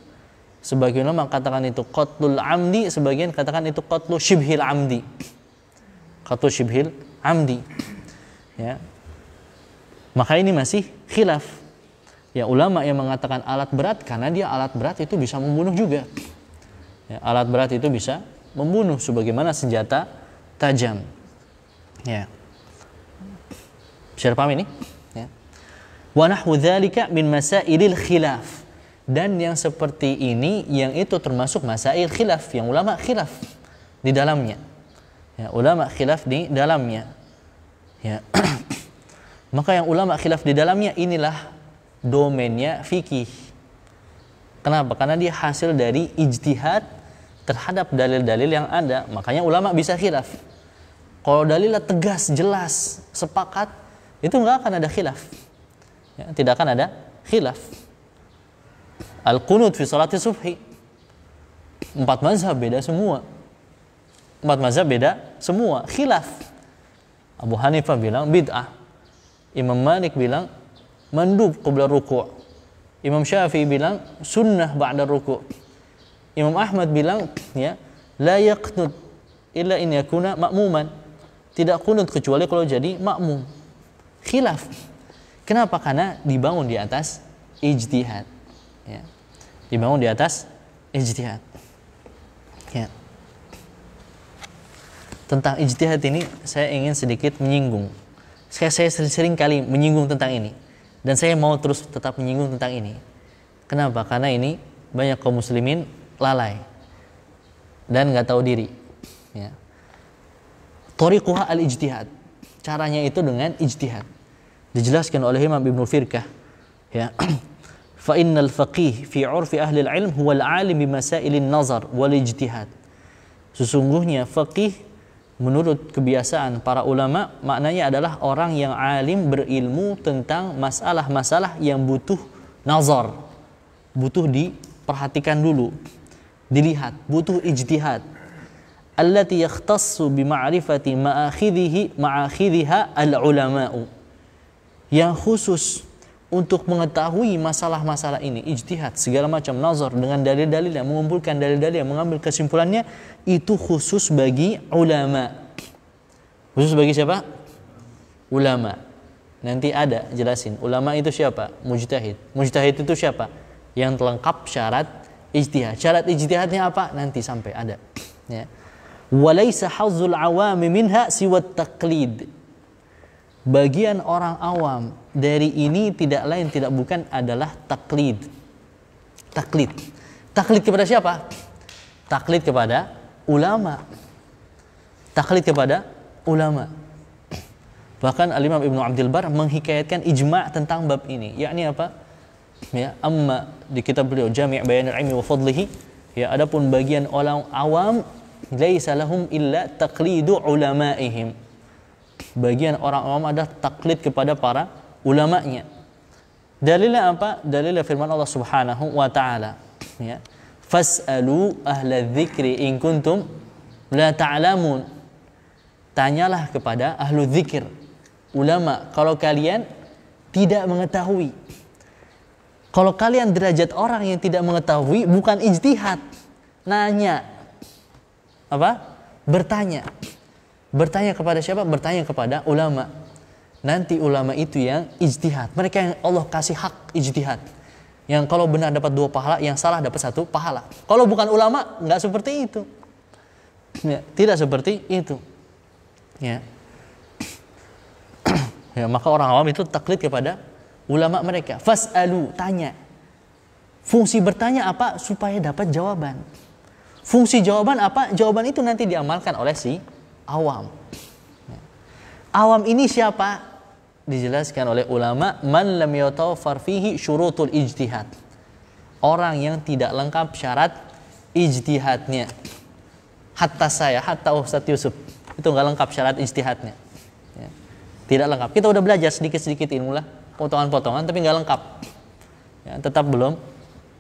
Sebagian ulama katakan itu qatlul amdi, sebagian katakan itu qatlu syibhil amdi. Qatlu syibhil amdi. Ya. Maka ini masih khilaf. Ya, ulama yang mengatakan alat berat karena dia alat berat itu bisa membunuh juga. Ya, alat berat itu bisa membunuh sebagaimana senjata tajam. Ya. Bisa dipahami ini? Ya. Wa nahwu dzalika min masailil khilaf. Dan yang seperti ini yang itu termasuk masail khilaf yang ulama khilaf di dalamnya. Ya, ulama khilaf di dalamnya. Ya. Maka yang ulama khilaf di dalamnya inilah domainnya fikih. Kenapa? Karena dia hasil dari ijtihad terhadap dalil-dalil yang ada. Makanya ulama bisa khilaf. Kalau dalilnya tegas, jelas, sepakat, itu nggak akan ada khilaf. Ya, tidak akan ada khilaf. Al-qunut fi salati subhi. 4 mazhab beda semua. 4 mazhab beda semua. Khilaf. Abu Hanifah bilang bid'ah. Imam Malik bilang mandub qabla ruku'. Imam Syafi'i bilang sunnah ba'da ruku'. Imam Ahmad bilang, ya, la yaqnut illa in yakuna ma'muman. Tidak qunut kecuali kalau jadi makmum. Khilaf. Kenapa? Karena dibangun di atas ijtihad. Ya. Dibangun di atas ijtihad. Ya. Tentang ijtihad ini saya ingin sedikit menyinggung. Saya sering kali menyinggung tentang ini. Dan saya mau terus tetap menyinggung tentang ini. Kenapa? Karena ini banyak kaum muslimin lalai dan nggak tahu diri. Ya. Thariquha al-ijtihad. Caranya itu dengan ijtihad. Dijelaskan oleh Imam Ibnu Firqah. Ya. Fa innal faqih fi 'urfi ahli al-'ilm huwa al-'alim bi masailin nazar wal ijtihad. Sesungguhnya faqih menurut kebiasaan para ulama maknanya adalah orang yang alim berilmu tentang masalah-masalah yang butuh nazar, butuh diperhatikan dulu, dilihat, butuh ijtihad. Allati yakhtassu bi ma'rifati ma'akhidhiha al-ulama'u. Yang khusus untuk mengetahui masalah-masalah ini, ijtihad, segala macam nazar dengan dalil-dalil yang mengumpulkan dalil-dalil yang mengambil kesimpulannya, itu khusus bagi ulama. Khusus bagi siapa? Ulama. Nanti ada jelasin. Ulama itu siapa? Mujtahid. Mujtahid itu siapa? Yang lengkap syarat ijtihad. Syarat ijtihadnya apa? Nanti sampai ada. Ya. Walaysa hazzul awami minha siwa taqlid. bagian orang awam dari ini tidak lain tidak bukan adalah taklid. Taklid kepada siapa? Taklid kepada ulama. Taklid kepada ulama. Bahkan Al-Imam Ibnu Abdul Bar menghikayatkan ijma' tentang bab ini. Yakni apa? Ya, amma di kitab beliau Jami' Bayan al-Ilmi wa Fadlihi, ya, adapun bagian orang awam laisa lahum illa taqlidu ulama'ihim. Bagian orang awam adalah taklid kepada para ulamanya. Dalilnya apa? Dalilnya firman Allah Subhanahu wa taala, ya. Fas'alu ahla dzikri in kuntum la ta'lamun. Tanyalah kepada ahlu dzikir, ulama, kalau kalian tidak mengetahui. Kalau kalian derajat orang yang tidak mengetahui, bukan ijtihad, nanya. Apa? Bertanya. Bertanya kepada siapa? Bertanya kepada ulama. Nanti ulama itu yang ijtihad. Mereka yang Allah kasih hak ijtihad. Yang kalau benar dapat 2 pahala, yang salah dapat 1 pahala. Kalau bukan ulama, nggak seperti itu. Ya, tidak seperti itu. Ya. Ya, maka orang awam itu taklid kepada ulama mereka. Fas'alu, tanya. Fungsi bertanya apa? Supaya dapat jawaban. Fungsi jawaban apa? Jawaban itu nanti diamalkan oleh si awam. Ya. Awam ini siapa? Dijelaskan oleh ulama, man lam yatawaffar fihi syurutul ijtihad. Orang yang tidak lengkap syarat ijtihadnya. Hatta saya, hatta Ustaz Yusuf, itu nggak lengkap syarat ijtihadnya. Ya. Tidak lengkap. Kita udah belajar sedikit-sedikit ilmu lah, potongan-potongan, tapi nggak lengkap. Ya, tetap belum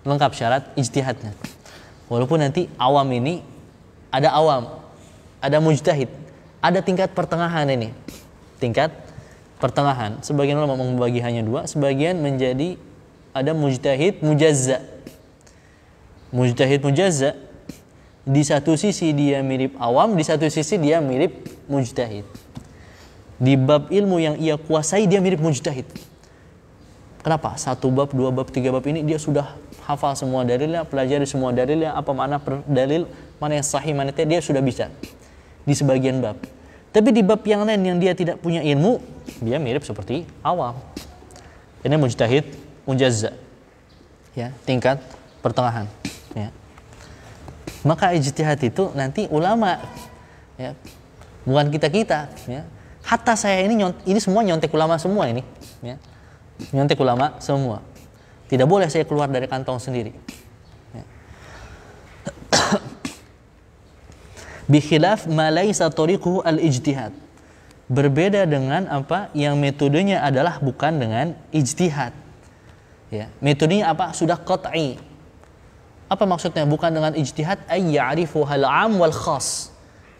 lengkap syarat ijtihadnya. Walaupun nanti awam ini ada awam, ada mujtahid, ada tingkat pertengahan ini. Tingkat pertengahan. Sebagian ulama membagi hanya 2, sebagian menjadi ada mujtahid mujazza. Mujtahid mujazza, di satu sisi dia mirip awam, di satu sisi dia mirip mujtahid. Di bab ilmu yang ia kuasai dia mirip mujtahid. Kenapa? 1 bab, 2 bab, 3 bab ini dia sudah hafal semua dalilnya, pelajari semua dalilnya, apa makna dalil, mana yang sahih, mana tidak, dia sudah bisa di sebagian bab. Tapi di bab yang lain yang dia tidak punya ilmu, dia mirip seperti awam. Ini mujtahid mujazza. Ya, tingkat pertengahan, ya. Maka ijtihad itu nanti ulama, ya, bukan kita, ya. Hatta saya ini semua nyontek ulama semua ini, ya. Nyontek ulama semua. Tidak boleh saya keluar dari kantong sendiri. Ya. Bi khilaf ma laisa tariquhu al-ijtihad. Berbeda dengan apa yang metodenya adalah bukan dengan ijtihad. Ya, metodenya apa? Sudah qat'i. Apa maksudnya bukan dengan ijtihad? Ay ya'rifu hal 'am wal khas.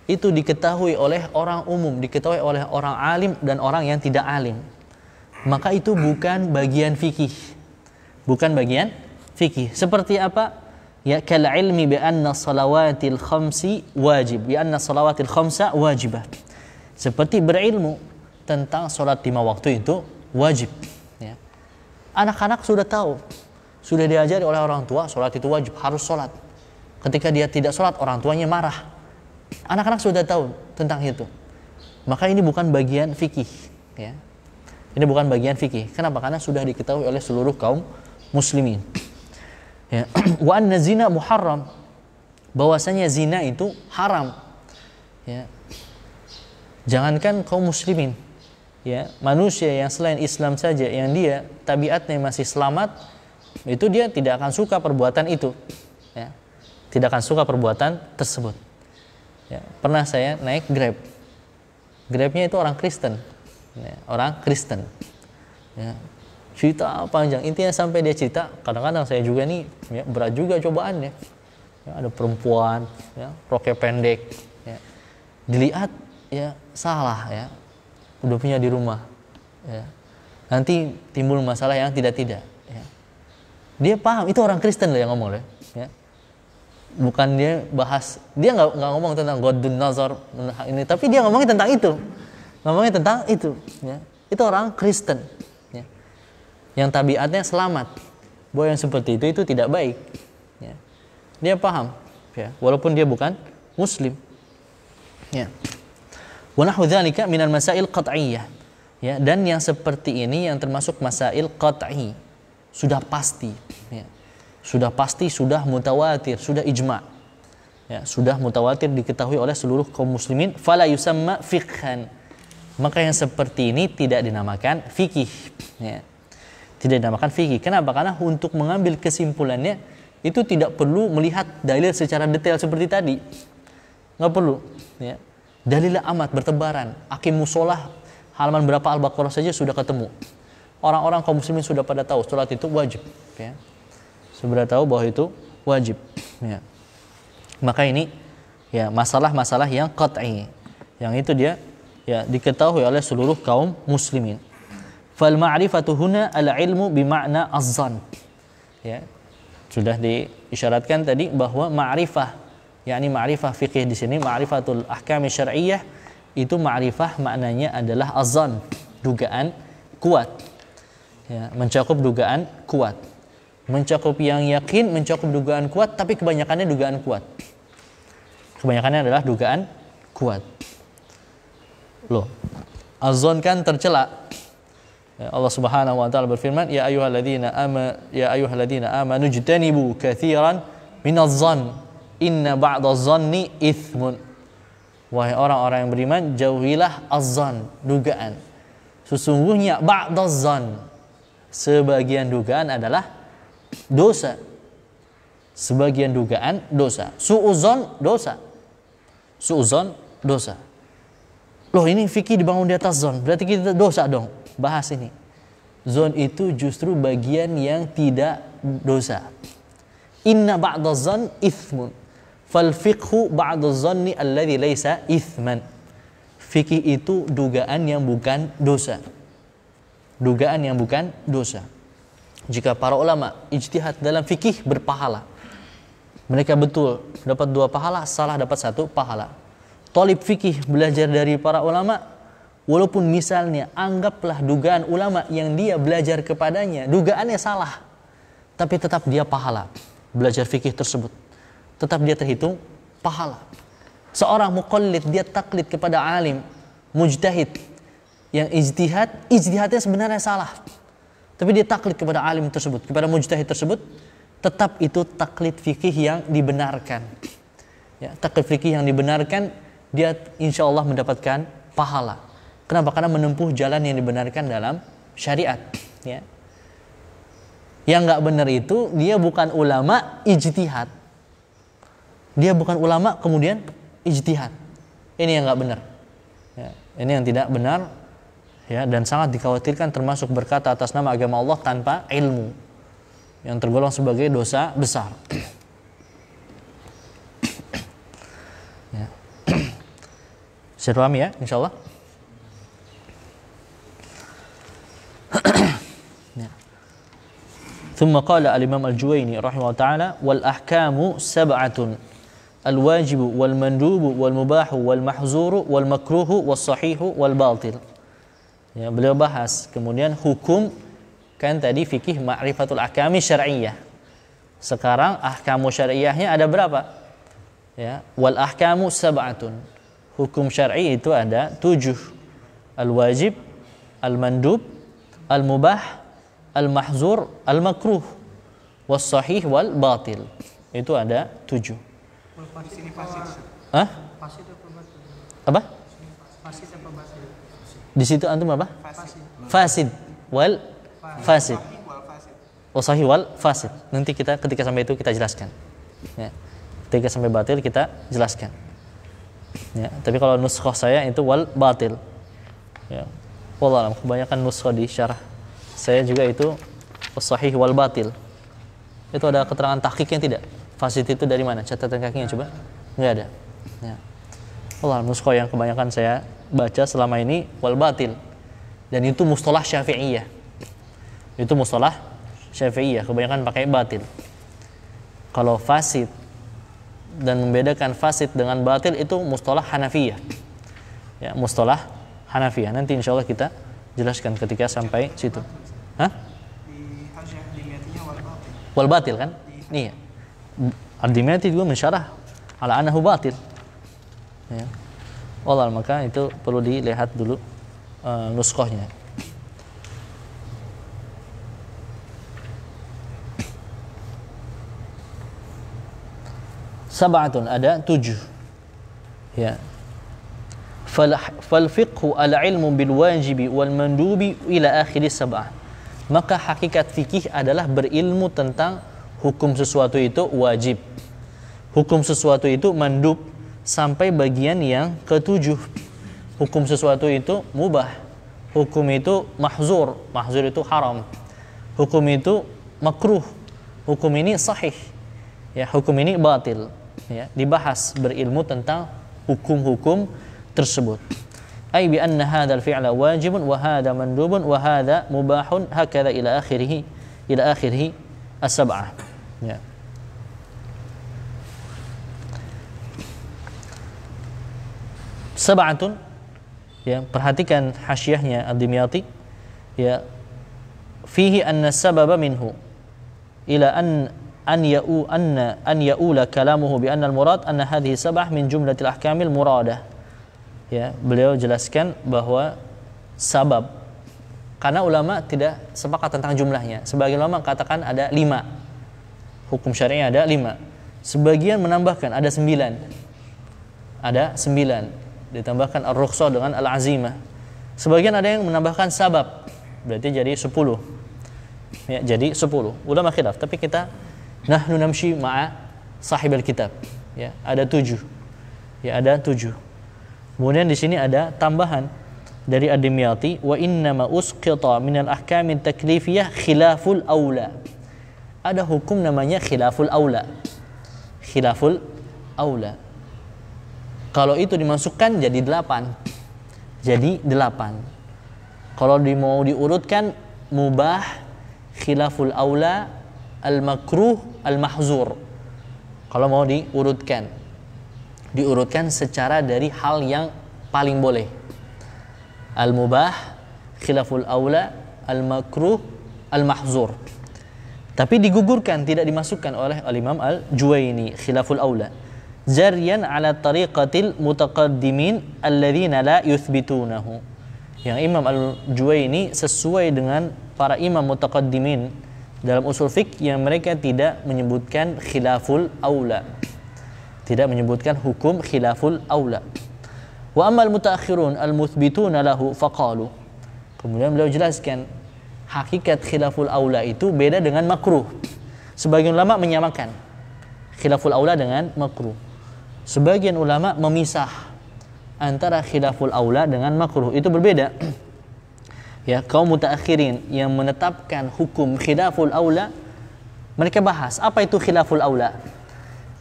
Itu diketahui oleh orang umum, diketahui oleh orang alim dan orang yang tidak alim. Maka itu bukan bagian fikih. Bukan bagian fikih. Seperti apa? Ya, kal ilmi bi anna salawatil khamsi wajib, bi anna salawatil khamsa wajibah. Seperti berilmu tentang salat 5 waktu itu wajib, ya. Anak-anak sudah tahu, sudah diajari oleh orang tua, sholat itu wajib, harus sholat. Ketika dia tidak sholat, orang tuanya marah. Anak-anak sudah tahu tentang itu. Maka ini bukan bagian fikih, ya. Ini bukan bagian fikih. Kenapa? Karena sudah diketahui oleh seluruh kaum muslimin. Ya. Wa anna zina muharram. Bahwasanya zina itu haram. Ya. Jangankan kaum muslimin, ya, manusia yang selain Islam saja, yang dia tabiatnya masih selamat, itu dia tidak akan suka perbuatan itu, ya. Tidak akan suka perbuatan tersebut, ya. Pernah saya naik Grabnya itu orang Kristen, ya, orang Kristen, ya. Cerita panjang, intinya sampai dia cerita, kadang-kadang saya juga nih, ya, berat juga cobaannya, ya, ada perempuan, ya, roknya pendek, ya. Dilihat, ya, salah, ya, udah punya di rumah, ya. Nanti timbul masalah yang tidak-tidak. Dia paham, itu orang Kristen loh yang ngomong, ya. Bukan dia bahas, dia nggak ngomong tentang Godun Nazar ini, tapi dia ngomongin tentang itu, ya. Itu orang Kristen, ya, yang tabiatnya selamat, bahwa yang seperti itu tidak baik, ya. Dia paham, ya, walaupun dia bukan Muslim, ya. Wa nahwu dzalika minal masail qat'iyyah. Ya, dan yang seperti ini yang termasuk masail qat'i, sudah pasti, ya. Sudah pasti, sudah mutawatir, sudah ijma'. Ya, sudah mutawatir diketahui oleh seluruh kaum muslimin, fala yusamma fiqhan. Maka yang seperti ini tidak dinamakan fikih, ya. Tidak dinamakan fikih. Kenapa? Karena untuk mengambil kesimpulannya itu tidak perlu melihat dalil secara detail seperti tadi. Nggak perlu, ya. Dalilnya amat bertebaran. Aqimus shalah halaman berapa Al-Baqarah saja sudah ketemu. Orang-orang kaum muslimin sudah pada tahu salat itu wajib, ya. Sudah tahu bahwa itu wajib, ya. Maka ini ya masalah-masalah yang qat'i, yang itu dia ya diketahui oleh seluruh kaum muslimin. Fal ma'rifatu huna al-ilmu bima'na az-zann. Ya. Sudah diisyaratkan tadi bahwa ma'rifah, yakni ma'rifah fikih di sini, ma'rifatul ahkam syar'iyyah, itu ma'rifah maknanya adalah az-zann, dugaan kuat. Ya, mencakup dugaan kuat. Mencakup yang yakin, mencakup dugaan kuat, tapi kebanyakannya dugaan kuat. Kebanyakannya adalah dugaan kuat. Loh, az-zann kan tercela. Ya, Allah Subhanahu wa taala berfirman, ya ayyuhalladzina amanu jtanibu katsiran minadh-dhann inna ba'dadh-dhanni itsmun. Wahai orang-orang yang beriman, jauhilah az-zann, dugaan. Sesungguhnya ba'dadh-dhann, sebagian dugaan adalah dosa. Sebagian dugaan dosa. Su'udzon dosa. Su'udzon dosa. Loh, ini fikih dibangun di atas zon, berarti kita dosa dong. Bahas ini. Zon itu justru bagian yang tidak dosa. Inna ba'dadh-dhann itsmun. Fal fiqhu ba'dadh-dhanni alladzi laisa itsman. Fikih itu dugaan yang bukan dosa. Dugaan yang bukan dosa. Jika para ulama ijtihad dalam fikih berpahala, mereka betul dapat 2 pahala, salah dapat 1 pahala. Thalib fikih belajar dari para ulama, walaupun misalnya anggaplah dugaan ulama yang dia belajar kepadanya dugaannya salah, tapi tetap dia pahala. Belajar fikih tersebut tetap dia terhitung pahala. Seorang muqallid, dia taklid kepada alim mujtahid yang ijtihadnya sebenarnya salah, tapi dia taklid kepada alim tersebut, kepada mujtahid tersebut, tetap itu taklid fikih yang dibenarkan. Ya, taklid fikih yang dibenarkan, dia insya Allah mendapatkan pahala. Kenapa? Karena menempuh jalan yang dibenarkan dalam syariat. Ya. Yang nggak benar itu, dia bukan ulama ijtihad. Dia bukan ulama kemudian ijtihad. Ini yang nggak benar. Ya, ini yang tidak benar. Ya, dan sangat dikhawatirkan termasuk berkata atas nama agama Allah tanpa ilmu, yang tergolong sebagai dosa besar. Ya. Bisa paham ya, insyaallah. Ya. Thumma qala al-Imam al-Juwayni rahimahullah ta'ala, wal ahkamu sab'atun, al-wajibu wal mandubu wal mubahu wal mahzuru wal makruhu was sahihu wal batil. Ya, beliau bahas kemudian hukum, kan tadi fikih ma'rifatul ahkami syar'iyyah. Sekarang ahkamu syar'iyyahnya ada berapa? Ya, wal ahkamu sab'atun. Hukum syar'i itu ada 7. Al-wajib, al-mandub, al-mubah, al-mahzur, al-makruh, was sahih wal batil. Itu ada 7. Hah? Apa? Di situ antum apa? Fasid wal fasid. Sahih wal fasid. Nanti kita ketika sampai itu kita jelaskan. Ya. Ketika sampai batil kita jelaskan. Ya. Tapi kalau nuskhah saya itu wal batil. Ya. Wallah, kebanyakan nuskhah di syarah saya juga itu sahih wal batil. Itu ada keterangan tahqiqnya tidak? Fasid itu dari mana? Catatan kakinya coba. Enggak ada. Ya. Wallah, nuskhah yang kebanyakan saya baca selama ini wal batil, dan itu mustalah Syafi'iyah. Itu mustalah Syafi'iyah, kebanyakan pakai batil. Kalau fasid dan membedakan fasid dengan batil itu mustalah Hanafiyah. Ya, mustalah Hanafiyah. Nanti insyaallah kita jelaskan ketika sampai situ. Hah? Di Hajjah dimiyatinya wal batil kan? Iya. Ad-Dimyati juga mensyarah ala annahu batil. Ya. Wallah, maka itu perlu dilihat dulu nuskhohnya. Sab'atun, ada 7. Ya. Fal fiqhu al-ilmu bil wajibi wal mandubi ila akhir sab'ah. Maka hakikat fikih adalah berilmu tentang hukum sesuatu itu wajib, hukum sesuatu itu mandub, sampai bagian yang ke-7. Hukum sesuatu itu mubah, hukum itu mahzur, mahzur itu haram, hukum itu makruh, hukum ini sahih, ya, hukum ini batil. Ya, dibahas berilmu tentang hukum-hukum tersebut. Ai bi anna hadzal fi'la wajibun wa hadza mandubun wa hadza mubahun hakadha ila akhirih as-sab'ah. Ya. Sab'atun, ya, perhatikan hasyiahnya Ad-Dimyati, ya, fihi anna sababa minhu ila an ya'ula kalamuhu bi anna al-murad anna hadhihi sab'ah min jumlatil ahkamil muradah. Ya, beliau jelaskan bahwa sabab, karena ulama tidak sepakat tentang jumlahnya. Sebagian ulama katakan ada 5. Hukum syar'i ada 5. Sebagian menambahkan ada 9. Ada 9. Ditambahkan ar-rukhsah dengan al-azimah. Sebagian ada yang menambahkan sabab. Berarti jadi 10. Ya, jadi 10. Ulama khilaf, tapi kita nahnu namshi ma'a sahibul kitab. Ya, ada 7. Ya, ada 7. Kemudian di sini ada tambahan dari Ad-Dimyati, wa innama usqita minal ahkamin taklifiyah khilaful aula. Ada hukum namanya khilaful aula. Khilaful aula. Kalau itu dimasukkan jadi 8. Jadi 8. Kalau mau diurutkan mubah, khilaful aula, al-makruh, al-mahzur. Kalau mau diurutkan secara dari hal yang paling boleh. Al-mubah, khilaful aula, al-makruh, al-mahzur. Tapi digugurkan, tidak dimasukkan oleh Al-Imam Al-Juwaini, khilaful aula. Jaryan ala tariqatil mutaqaddimin alladhina la yuthbitunahu. Yang Imam Al-Juwaini sesuai dengan para imam mutaqaddimin dalam usul fiqh yang mereka tidak menyebutkan khilaful aula. Tidak menyebutkan hukum khilaful aula. Wa ammal mutaakhirun al-muthbituna lahu faqalu. Kemudian beliau jelaskan hakikat khilaful aula itu beda dengan makruh. Sebagian ulama menyamakan khilaful aula dengan makruh. Sebagian ulama memisah antara khilaful aula dengan makruh. Itu berbeda. Ya, kaum mutaakhirin yang menetapkan hukum khilaful aula, mereka bahas apa itu khilaful aula.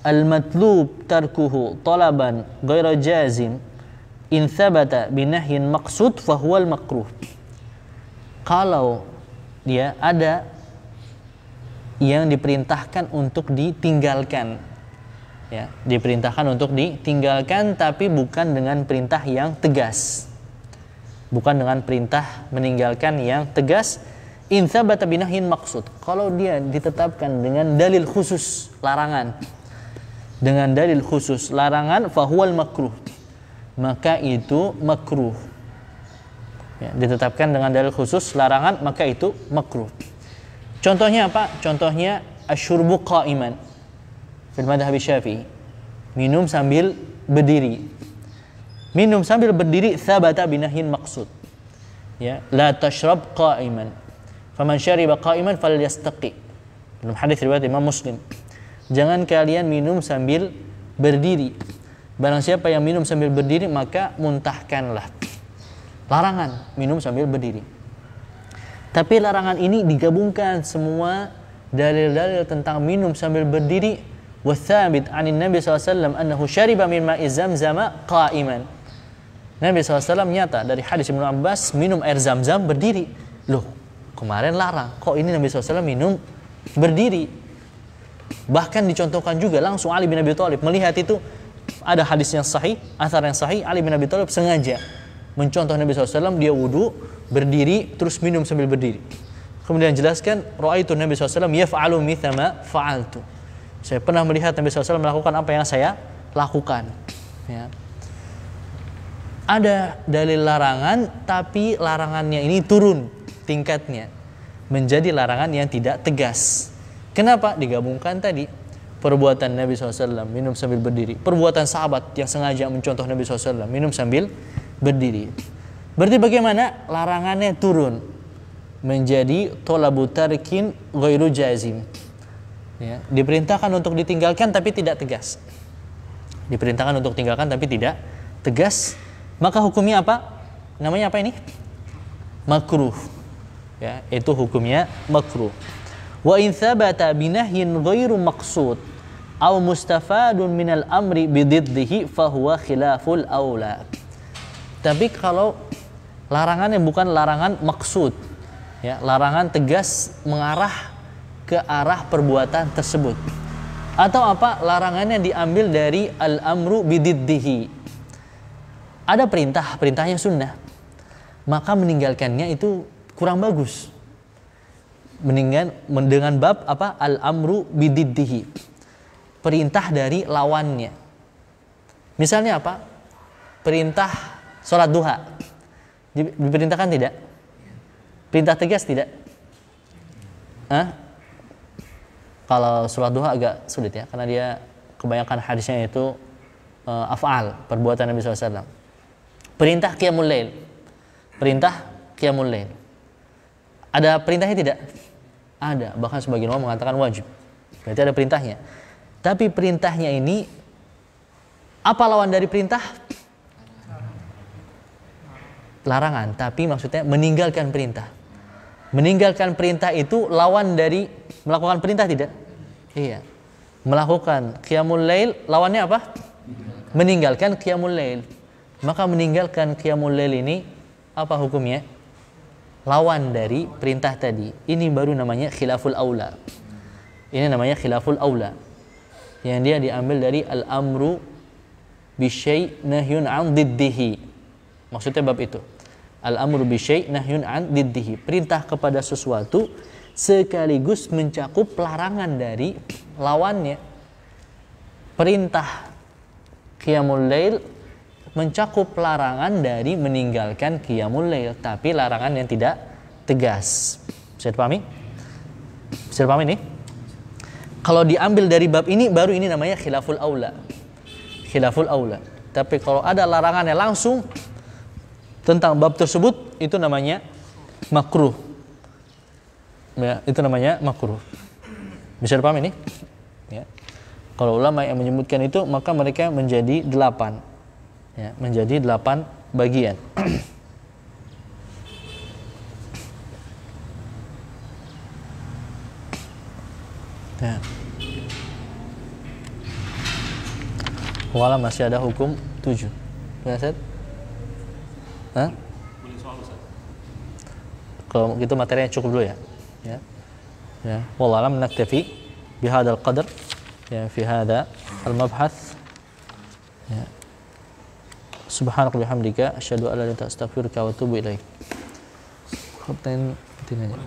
Al-matlub tarkuhu talaban ghaira jazim in thabata binahyin maqsud fahuwa al-makruh. Kalau dia ada yang diperintahkan untuk ditinggalkan, ya, diperintahkan untuk ditinggalkan tapi bukan dengan perintah yang tegas, bukan dengan perintah meninggalkan yang tegas. In thabata binahyin maqsud, kalau dia ditetapkan dengan dalil khusus larangan, dengan dalil khusus larangan, fahuwal makruh, maka itu makruh. Ya, ditetapkan dengan dalil khusus larangan, maka itu makruh. Contohnya apa? Contohnya asyurbu qa'iman fil madhhab Syafi'i, minum sambil berdiri. Minum sambil berdiri thabata binahyin maqsud. Ya, la tashrab qa'iman, faman syariba qa'iman falyastaqi. Dalam hadis riwayat Imam Muslim, jangan kalian minum sambil berdiri. Barang siapa yang minum sambil berdiri, maka muntahkanlah. Larangan minum sambil berdiri. Tapi larangan ini digabungkan semua dalil-dalil tentang minum sambil berdiri. Wathabit anin Nabi SAW annahu syariba min ma'i zamzama qa'iman. Nabi SAW nyata dari hadis Ibnu Abbas minum air zam-zam berdiri. Loh, kemarin larang, kok ini Nabi SAW minum berdiri? Bahkan dicontohkan juga langsung Ali bin Abi Thalib melihat itu. Ada hadis yang sahih, athar yang sahih, Ali bin Abi Thalib sengaja mencontoh Nabi SAW, dia wudu, berdiri, terus minum sambil berdiri. Kemudian jelaskan, ra'aitu Nabi SAW yaf'alu mithla ma fa'altu. Saya pernah melihat Nabi SAW melakukan apa yang saya lakukan. Ya. ada dalil larangan tapi larangannya ini turun tingkatnya menjadi larangan yang tidak tegas. Kenapa? Digabungkan tadi perbuatan Nabi SAW minum sambil berdiri, perbuatan sahabat yang sengaja mencontoh Nabi SAW minum sambil berdiri. Berarti bagaimana? Larangannya turun menjadi tolabu tarkin ghairu jazim. Ya, diperintahkan untuk ditinggalkan tapi tidak tegas. Diperintahkan untuk tinggalkan tapi tidak tegas. Maka hukumnya apa? Namanya apa ini? Makruh. Ya, itu hukumnya makruh. Wa in thabata binahyin ghairu maqsud aw mustafadun minal amri bididdihi fahuwa khilaful aula. Tapi kalau larangannya bukan larangan maksud, ya, larangan tegas mengarah ke arah perbuatan tersebut, atau apa, larangannya diambil dari al-amru bididdihi, ada perintahnya sunnah, maka meninggalkannya itu kurang bagus. Dengan bab apa, al-amru bididdihi, perintah dari lawannya. Misalnya apa? Perintah sholat duha diperintahkan tidak? Perintah tegas tidak? Kalau sholat duha agak sulit ya, karena dia kebanyakan hadisnya itu af'al, perbuatan Nabi SAW. Perintah qiyamul lail, perintah qiyamul lail, ada perintahnya tidak? Ada, bahkan sebagian ulama mengatakan wajib. Berarti ada perintahnya. Tapi perintahnya ini apa lawan dari perintah? Larangan. Tapi maksudnya meninggalkan perintah. Meninggalkan perintah itu lawan dari melakukan perintah tidak? Iya. Melakukan qiyamul lail lawannya apa? Meninggalkan qiyamul lail. Maka meninggalkan qiyamul lail ini apa hukumnya? Lawan dari perintah tadi. Ini baru namanya khilaful aula. Ini namanya khilaful aula. Yang dia diambil dari al-amru bisyai' nahyun 'an diddihi. Maksudnya bab itu. Al-amru bisyai' nahyun 'an diddihi. Perintah kepada sesuatu sekaligus mencakup larangan dari lawannya. Perintah qiyamul lail mencakup larangan dari meninggalkan qiyamul lail, tapi larangan yang tidak tegas. Bisa dipahami? Bisa dipahami ini? Kalau diambil dari bab ini, baru ini namanya khilaful aula. Khilaful aula. Tapi kalau ada larangannya langsung tentang bab tersebut, itu namanya makruh. Ya, itu namanya makruh. Bisa dipahami ini? Ya. Kalau ulama yang menyebutkan itu, maka mereka menjadi 8. Ya, menjadi 8 bagian. Ya. Wala masih ada hukum 7. Ya, Ustaz? Hah? Kalau gitu materinya cukup dulu ya. Ya. Ya, wallahu a'lam, naktafi bihadzal qadar ya fi hadza al-mabhath. Ya. Subhanaka bihamdika asyhadu an la ilaha illa anta astaghfiruka wa atubu ilaik. Khotbah tinanya.